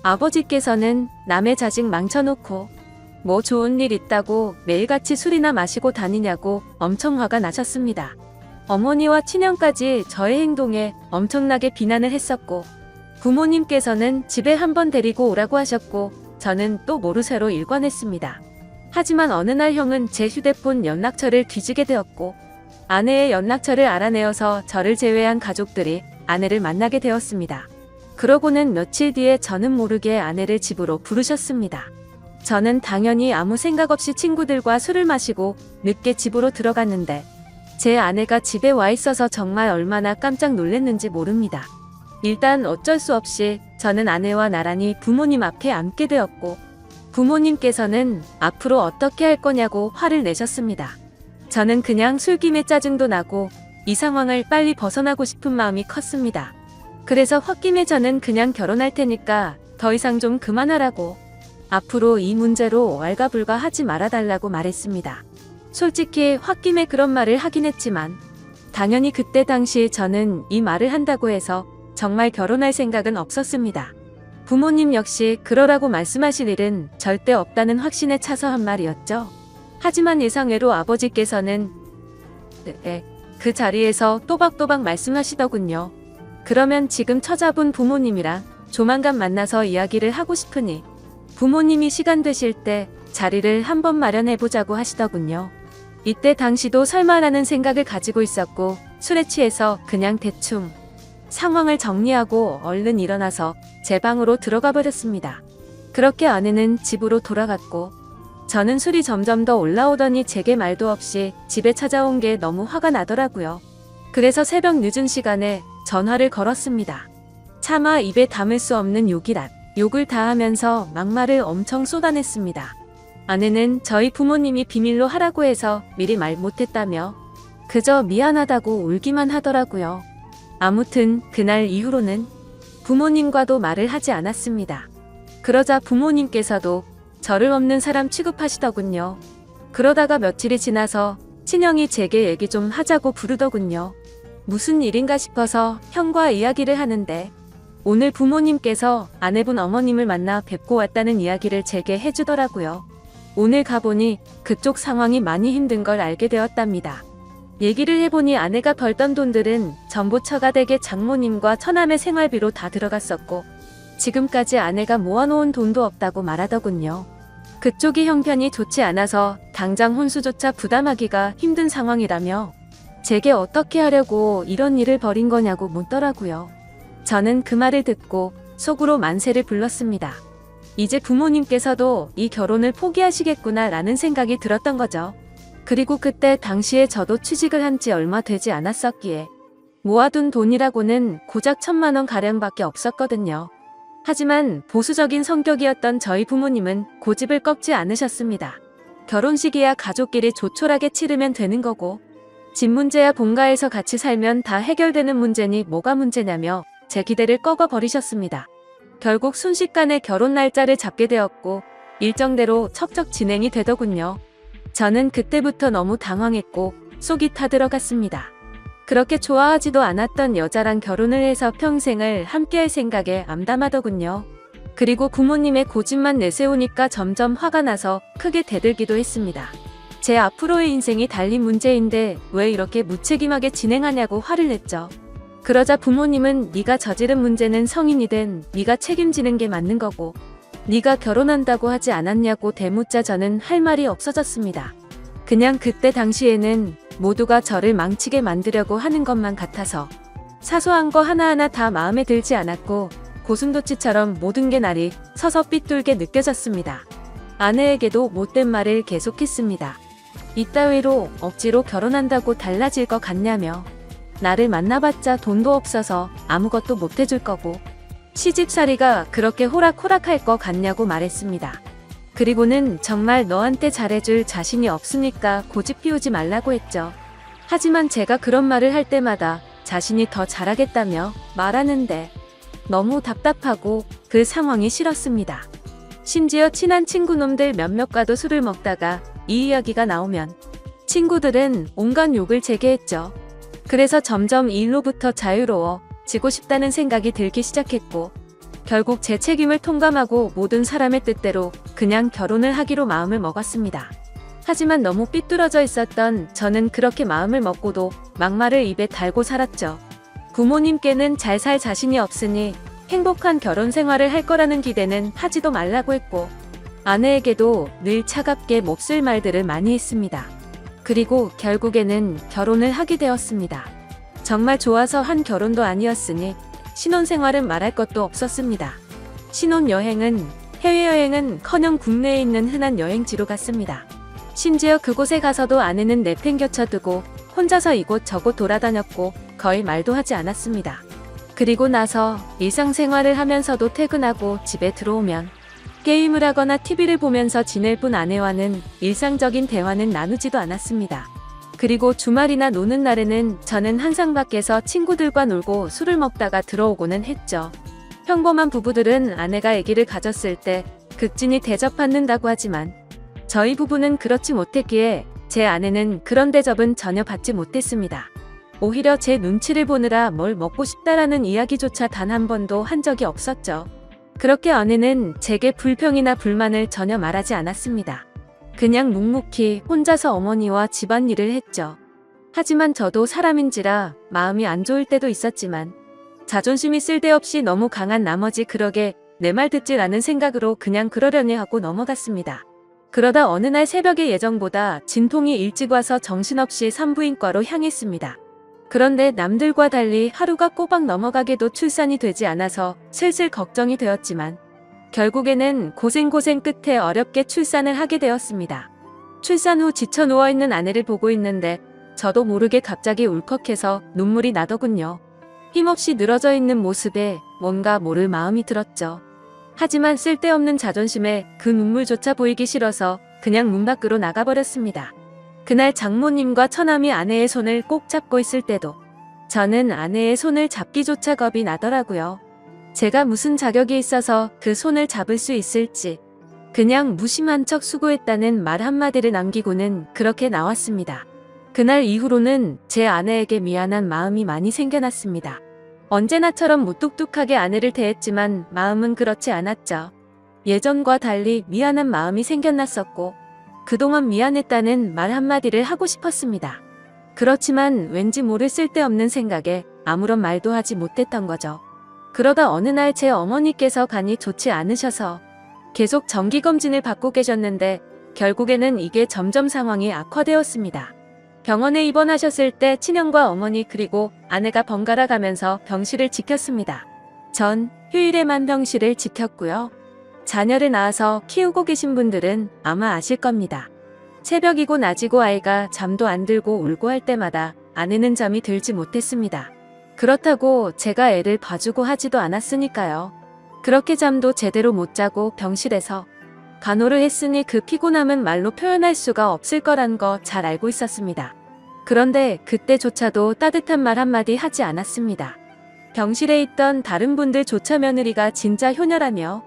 아버지께서는 남의 자식 망쳐놓고 뭐 좋은 일 있다고 매일같이 술이나 마시고 다니냐고 엄청 화가 나셨습니다. 어머니와 친형까지 저의 행동에 엄청나게 비난을 했었고 부모님께서는 집에 한번 데리고 오라고 하셨고 저는 또 모르쇠로 일관했습니다. 하지만 어느 날 형은 제 휴대폰 연락처를 뒤지게 되었고 아내의 연락처를 알아내어서 저를 제외한 가족들이 아내를 만나게 되었습니다. 그러고는 며칠 뒤에 저는 모르게 아내를 집으로 부르셨습니다. 저는 당연히 아무 생각 없이 친구들과 술을 마시고 늦게 집으로 들어갔는데 제 아내가 집에 와 있어서 정말 얼마나 깜짝 놀랐는지 모릅니다. 일단 어쩔 수 없이 저는 아내와 나란히 부모님 앞에 앉게 되었고 부모님께서는 앞으로 어떻게 할 거냐고 화를 내셨습니다. 저는 그냥 술김에 짜증도 나고 이 상황을 빨리 벗어나고 싶은 마음이 컸습니다. 그래서 홧김에 저는 그냥 결혼할 테니까 더 이상 좀 그만하라고 앞으로 이 문제로 왈가불가 하지 말아달라고 말했습니다. 솔직히 홧김에 그런 말을 하긴 했지만 당연히 그때 당시 저는 이 말을 한다고 해서 정말 결혼할 생각은 없었습니다. 부모님 역시 그러라고 말씀하실 일은 절대 없다는 확신에 차서 한 말이었죠. 하지만 예상외로 아버지께서는 그 자리에서 또박또박 말씀하시더군요. 그러면 지금 처자분 부모님이랑 조만간 만나서 이야기를 하고 싶으니 부모님이 시간 되실 때 자리를 한번 마련해보자고 하시더군요. 이때 당시도 설마라는 생각을 가지고 있었고 술에 취해서 그냥 대충 상황을 정리하고 얼른 일어나서 제 방으로 들어가 버렸습니다. 그렇게 아내는 집으로 돌아갔고 저는 술이 점점 더 올라오더니 제게 말도 없이 집에 찾아온 게 너무 화가 나더라고요. 그래서 새벽 늦은 시간에 전화를 걸었습니다. 차마 입에 담을 수 없는 욕을 다 하면서 막말을 엄청 쏟아냈습니다. 아내는 저희 부모님이 비밀로 하라고 해서 미리 말 못했다며 그저 미안하다고 울기만 하더라고요. 아무튼 그날 이후로는 부모님과도 말을 하지 않았습니다. 그러자 부모님께서도 저를 없는 사람 취급하시더군요. 그러다가 며칠이 지나서 친형이 제게 얘기 좀 하자고 부르더군요. 무슨 일인가 싶어서 형과 이야기를 하는데 오늘 부모님께서 아내분 어머님을 만나 뵙고 왔다는 이야기를 제게 해주더라고요. 오늘 가보니 그쪽 상황이 많이 힘든 걸 알게 되었답니다. 얘기를 해보니 아내가 벌던 돈들은 전부 처가댁의 장모님과 처남의 생활비로 다 들어갔었고 지금까지 아내가 모아놓은 돈도 없다고 말하더군요. 그쪽이 형편이 좋지 않아서 당장 혼수조차 부담하기가 힘든 상황이라며 제게 어떻게 하려고 이런 일을 벌인 거냐고 묻더라고요. 저는 그 말을 듣고 속으로 만세를 불렀습니다. 이제 부모님께서도 이 결혼을 포기하시겠구나 라는 생각이 들었던 거죠. 그리고 그때 당시에 저도 취직을 한 지 얼마 되지 않았었기에 모아둔 돈이라고는 고작 1,000만 원 가량밖에 없었거든요. 하지만 보수적인 성격이었던 저희 부모님은 고집을 꺾지 않으셨습니다. 결혼식이야 가족끼리 조촐하게 치르면 되는 거고 집 문제야 본가에서 같이 살면 다 해결되는 문제니 뭐가 문제냐며 제 기대를 꺾어버리셨습니다. 결국 순식간에 결혼 날짜를 잡게 되었고 일정대로 척척 진행이 되더군요. 저는 그때부터 너무 당황했고 속이 타들어갔습니다. 그렇게 좋아하지도 않았던 여자랑 결혼을 해서 평생을 함께할 생각에 암담하더군요. 그리고 부모님의 고집만 내세우니까 점점 화가 나서 크게 대들기도 했습니다. 제 앞으로의 인생이 달린 문제인데 왜 이렇게 무책임하게 진행하냐고 화를 냈죠. 그러자 부모님은 네가 저지른 문제는 성인이된 네가 책임지는 게 맞는 거고 네가 결혼한다고 하지 않았냐고 대묻자 저는 할 말이 없어졌습니다. 그냥 그때 당시에는 모두가 저를 망치게 만들려고 하는 것만 같아서 사소한 거 하나하나 다 마음에 들지 않았고 고슴도치처럼 모든 게 날이 서서 삐뚤게 느껴졌습니다. 아내에게도 못된 말을 계속했습니다. 이따위로 억지로 결혼한다고 달라질 것 같냐며 나를 만나봤자 돈도 없어서 아무것도 못해줄 거고 시집살이가 그렇게 호락호락할 것 같냐고 말했습니다. 그리고는 정말 너한테 잘해줄 자신이 없으니까 고집 피우지 말라고 했죠. 하지만 제가 그런 말을 할 때마다 자신이 더 잘하겠다며 말하는데 너무 답답하고 그 상황이 싫었습니다. 심지어 친한 친구놈들 몇몇과도 술을 먹다가 이 이야기가 나오면 친구들은 온갖 욕을 제게 했죠. 그래서 점점 이 일로부터 자유로워지고 싶다는 생각이 들기 시작했고 결국 제 책임을 통감하고 모든 사람의 뜻대로 그냥 결혼을 하기로 마음을 먹었습니다. 하지만 너무 삐뚤어져 있었던 저는 그렇게 마음을 먹고도 막말을 입에 달고 살았죠. 부모님께는 잘 살 자신이 없으니 행복한 결혼 생활을 할 거라는 기대는 하지도 말라고 했고 아내에게도 늘 차갑게 몹쓸 말들을 많이 했습니다. 그리고 결국에는 결혼을 하게 되었습니다. 정말 좋아서 한 결혼도 아니었으니 신혼생활은 말할 것도 없었습니다. 신혼여행은 해외여행은커녕 국내에 있는 흔한 여행지로 갔습니다. 심지어 그곳에 가서도 아내는 내팽겨쳐 두고 혼자서 이곳 저곳 돌아다녔고 거의 말도 하지 않았습니다. 그리고 나서 일상생활을 하면서도 퇴근하고 집에 들어오면 게임을 하거나 TV를 보면서 지낼 뿐 아내와는 일상적인 대화는 나누지도 않았습니다. 그리고 주말이나 노는 날에는 저는 항상 밖에서 친구들과 놀고 술을 먹다가 들어오고는 했죠. 평범한 부부들은 아내가 아기를 가졌을 때 극진히 대접받는다고 하지만 저희 부부는 그렇지 못했기에 제 아내는 그런 대접은 전혀 받지 못했습니다. 오히려 제 눈치를 보느라 뭘 먹고 싶다라는 이야기조차 단 한 번도 한 적이 없었죠. 그렇게 아내는 제게 불평이나 불만을 전혀 말하지 않았습니다. 그냥 묵묵히 혼자서 어머니와 집안일을 했죠. 하지만 저도 사람인지라 마음이 안 좋을 때도 있었지만 자존심이 쓸데없이 너무 강한 나머지 그러게 내 말 듣질 않은 생각으로 그냥 그러려니 하고 넘어갔습니다. 그러다 어느 날 새벽에 예정보다 진통이 일찍 와서 정신없이 산부인과로 향했습니다. 그런데 남들과 달리 하루가 꼬박 넘어가게도 출산이 되지 않아서 슬슬 걱정이 되었지만 결국에는 고생 끝에 어렵게 출산을 하게 되었습니다. 출산 후 지쳐 누워있는 아내를 보고 있는데 저도 모르게 갑자기 울컥해서 눈물이 나더군요. 힘없이 늘어져 있는 모습에 뭔가 모를 마음이 들었죠. 하지만 쓸데없는 자존심에 그 눈물조차 보이기 싫어서 그냥 문 밖으로 나가버렸습니다. 그날 장모님과 처남이 아내의 손을 꼭 잡고 있을 때도 저는 아내의 손을 잡기조차 겁이 나더라고요. 제가 무슨 자격이 있어서 그 손을 잡을 수 있을지 그냥 무심한 척 수고했다는 말 한마디를 남기고는 그렇게 나왔습니다. 그날 이후로는 제 아내에게 미안한 마음이 많이 생겨났습니다. 언제나처럼 무뚝뚝하게 아내를 대했지만 마음은 그렇지 않았죠. 예전과 달리 미안한 마음이 생겨났었고 그동안 미안했다는 말 한마디를 하고 싶었습니다. 그렇지만 왠지 모를 쓸데없는 생각에 아무런 말도 하지 못했던 거죠. 그러다 어느 날 제 어머니께서 간이 좋지 않으셔서 계속 정기검진을 받고 계셨는데 결국에는 이게 점점 상황이 악화되었습니다. 병원에 입원하셨을 때 친형과 어머니 그리고 아내가 번갈아 가면서 병실을 지켰습니다. 전 휴일에만 병실을 지켰고요. 자녀를 낳아서 키우고 계신 분들은 아마 아실 겁니다. 새벽이고 낮이고 아이가 잠도 안 들고 울고 할 때마다 아내는 잠이 들지 못했습니다. 그렇다고 제가 애를 봐주고 하지도 않았으니까요. 그렇게 잠도 제대로 못 자고 병실에서 간호를 했으니 그 피곤함은 말로 표현할 수가 없을 거란 거 잘 알고 있었습니다. 그런데 그때조차도 따뜻한 말 한마디 하지 않았습니다. 병실에 있던 다른 분들조차 며느리가 진짜 효녀라며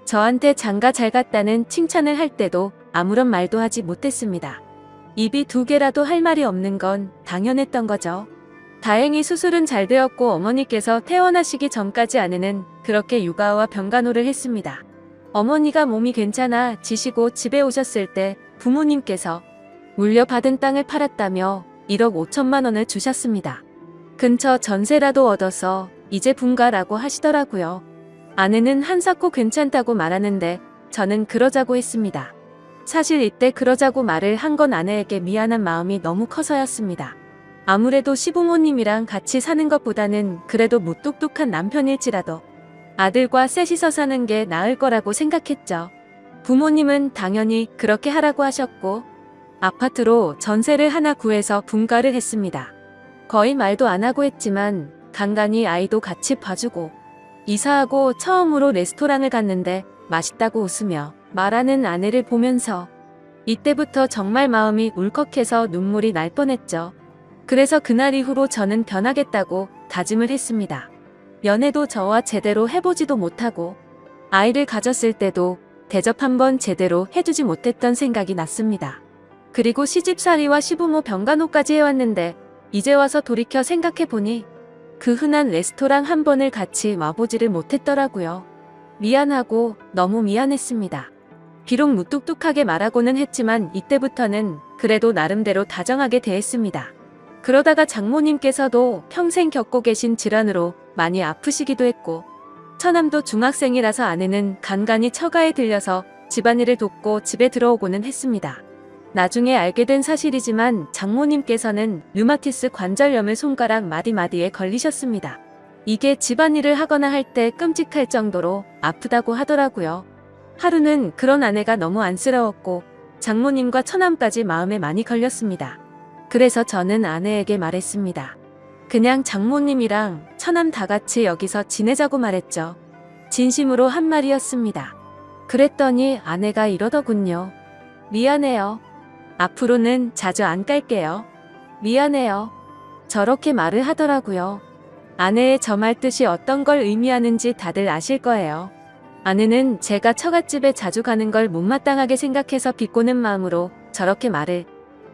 저한테 장가 잘 갔다는 칭찬을 할 때도 아무런 말도 하지 못했습니다. 입이 두 개라도 할 말이 없는 건 당연했던 거죠. 다행히 수술은 잘 되었고 어머니께서 퇴원하시기 전까지 아내는 그렇게 육아와 병간호를 했습니다. 어머니가 몸이 괜찮아지시고 집에 오셨을 때 부모님께서 물려받은 땅을 팔았다며 1억 5천만 원을 주셨습니다. 근처 전세라도 얻어서 이제 분가라고 하시더라고요. 아내는 한사코 괜찮다고 말하는데 저는 그러자고 했습니다. 사실 이때 그러자고 말을 한 건 아내에게 미안한 마음이 너무 커서였습니다. 아무래도 시부모님이랑 같이 사는 것보다는 그래도 무뚝뚝한 남편일지라도 아들과 셋이서 사는 게 나을 거라고 생각했죠. 부모님은 당연히 그렇게 하라고 하셨고 아파트로 전세를 하나 구해서 분가를 했습니다. 거의 말도 안 하고 했지만 간간히 아이도 같이 봐주고 이사하고 처음으로 레스토랑을 갔는데 맛있다고 웃으며 말하는 아내를 보면서 이때부터 정말 마음이 울컥해서 눈물이 날 뻔했죠. 그래서 그날 이후로 저는 변하겠다고 다짐을 했습니다. 연애도 저와 제대로 해보지도 못하고 아이를 가졌을 때도 대접 한번 제대로 해주지 못했던 생각이 났습니다. 그리고 시집살이와 시부모 병간호까지 해왔는데 이제 와서 돌이켜 생각해보니 그 흔한 레스토랑 한 번을 같이 와보지를 못했더라고요. 미안하고 너무 미안했습니다. 비록 무뚝뚝하게 말하고는 했지만 이때부터는 그래도 나름대로 다정하게 대했습니다. 그러다가 장모님께서도 평생 겪고 계신 질환으로 많이 아프시기도 했고 처남도 중학생이라서 아내는 간간히 처가에 들려서 집안일을 돕고 집에 들어오고는 했습니다. 나중에 알게 된 사실이지만 장모님께서는 류마티스 관절염을 손가락 마디마디에 걸리셨습니다. 이게 집안일을 하거나 할 때 끔찍할 정도로 아프다고 하더라고요. 하루는 그런 아내가 너무 안쓰러웠고 장모님과 처남까지 마음에 많이 걸렸습니다. 그래서 저는 아내에게 말했습니다. 그냥 장모님이랑 처남 다 같이 여기서 지내자고 말했죠. 진심으로 한 말이었습니다. 그랬더니 아내가 이러더군요. 미안해요. 앞으로는 자주 안 갈게요. 미안해요. 저렇게 말을 하더라고요. 아내의 저 말 뜻이 어떤 걸 의미하는지 다들 아실 거예요. 아내는 제가 처갓집에 자주 가는 걸 못마땅하게 생각해서 비꼬는 마음으로 저렇게 말을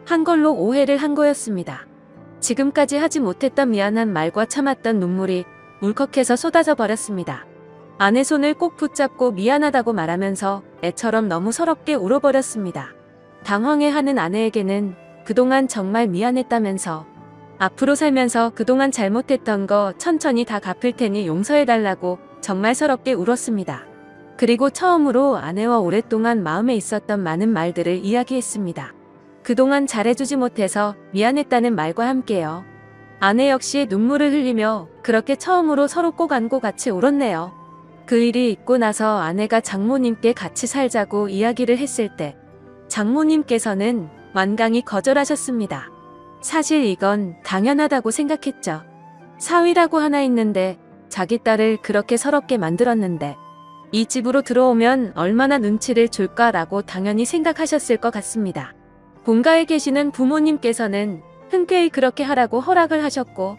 한 걸로 오해를 한 거였습니다. 지금까지 하지 못했던 미안한 말과 참았던 눈물이 울컥해서 쏟아져 버렸습니다. 아내 손을 꼭 붙잡고 미안하다고 말하면서 애처럼 너무 서럽게 울어버렸습니다. 당황해하는 아내에게는 그동안 정말 미안했다면서 앞으로 살면서 그동안 잘못했던 거 천천히 다 갚을 테니 용서해달라고 정말 서럽게 울었습니다. 그리고 처음으로 아내와 오랫동안 마음에 있었던 많은 말들을 이야기했습니다. 그동안 잘해주지 못해서 미안했다는 말과 함께요. 아내 역시 눈물을 흘리며 그렇게 처음으로 서로 꼭 안고 같이 울었네요. 그 일이 있고 나서 아내가 장모님께 같이 살자고 이야기를 했을 때 장모님께서는 완강히 거절하셨습니다. 사실 이건 당연하다고 생각했죠. 사위라고 하나 있는데 자기 딸을 그렇게 서럽게 만들었는데 이 집으로 들어오면 얼마나 눈치를 줄까라고 당연히 생각하셨을 것 같습니다. 본가에 계시는 부모님께서는 흔쾌히 그렇게 하라고 허락을 하셨고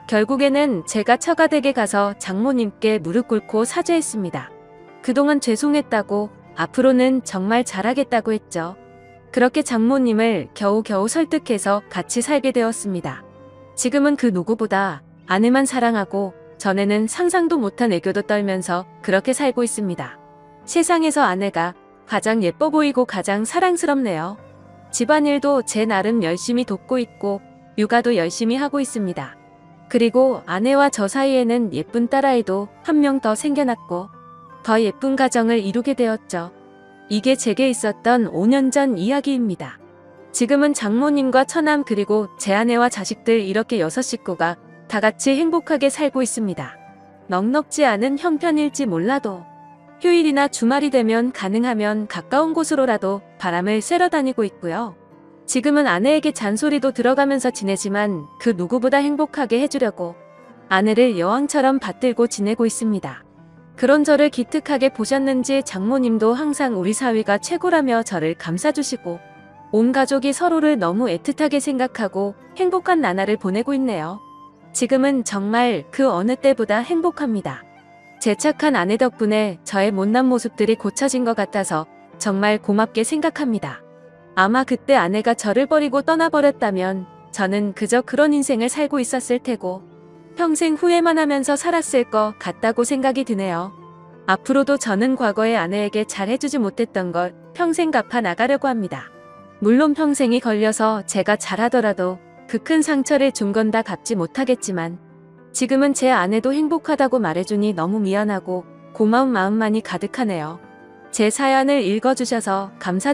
결국에는 제가 처가댁에 가서 장모님께 무릎 꿇고 사죄했습니다. 그동안 죄송했다고 앞으로는 정말 잘하겠다고 했죠. 그렇게 장모님을 겨우겨우 설득해서 같이 살게 되었습니다. 지금은 그 누구보다 아내만 사랑하고 전에는 상상도 못한 애교도 떨면서 그렇게 살고 있습니다. 세상에서 아내가 가장 예뻐 보이고 가장 사랑스럽네요. 집안일도 제 나름 열심히 돕고 있고 육아도 열심히 하고 있습니다. 그리고 아내와 저 사이에는 예쁜 딸아이도 한 명 더 생겨났고 더 예쁜 가정을 이루게 되었죠. 이게 제게 있었던 5년 전 이야기입니다. 지금은 장모님과 처남 그리고 제 아내와 자식들 이렇게 6식구가 다 같이 행복하게 살고 있습니다. 넉넉지 않은 형편일지 몰라도 휴일이나 주말이 되면 가능하면 가까운 곳으로라도 바람을 쐬러 다니고 있고요. 지금은 아내에게 잔소리도 들어가면서 지내지만 그 누구보다 행복하게 해주려고 아내를 여왕처럼 받들고 지내고 있습니다. 그런 저를 기특하게 보셨는지 장모님도 항상 우리 사위가 최고라며 저를 감싸주시고 온 가족이 서로를 너무 애틋하게 생각하고 행복한 나날을 보내고 있네요. 지금은 정말 그 어느 때보다 행복합니다. 제 착한 아내 덕분에 저의 못난 모습들이 고쳐진 것 같아서 정말 고맙게 생각합니다. 아마 그때 아내가 저를 버리고 떠나버렸다면 저는 그저 그런 인생을 살고 있었을 테고 평생 후회만 하면서 살았을 것 같다고 생각이 드네요. 앞으로도 저는 과거의 아내에게 잘해주지 못했던 걸 평생 갚아 나가려고 합니다. 물론 평생이 걸려서 제가 잘하더라도 그 큰 상처를 준 건 다 갚지 못하겠지만 지금은 제 아내도 행복하다고 말해주니 너무 미안하고 고마운 마음만이 가득하네요. 제 사연을 읽어주셔서 감사드립니다.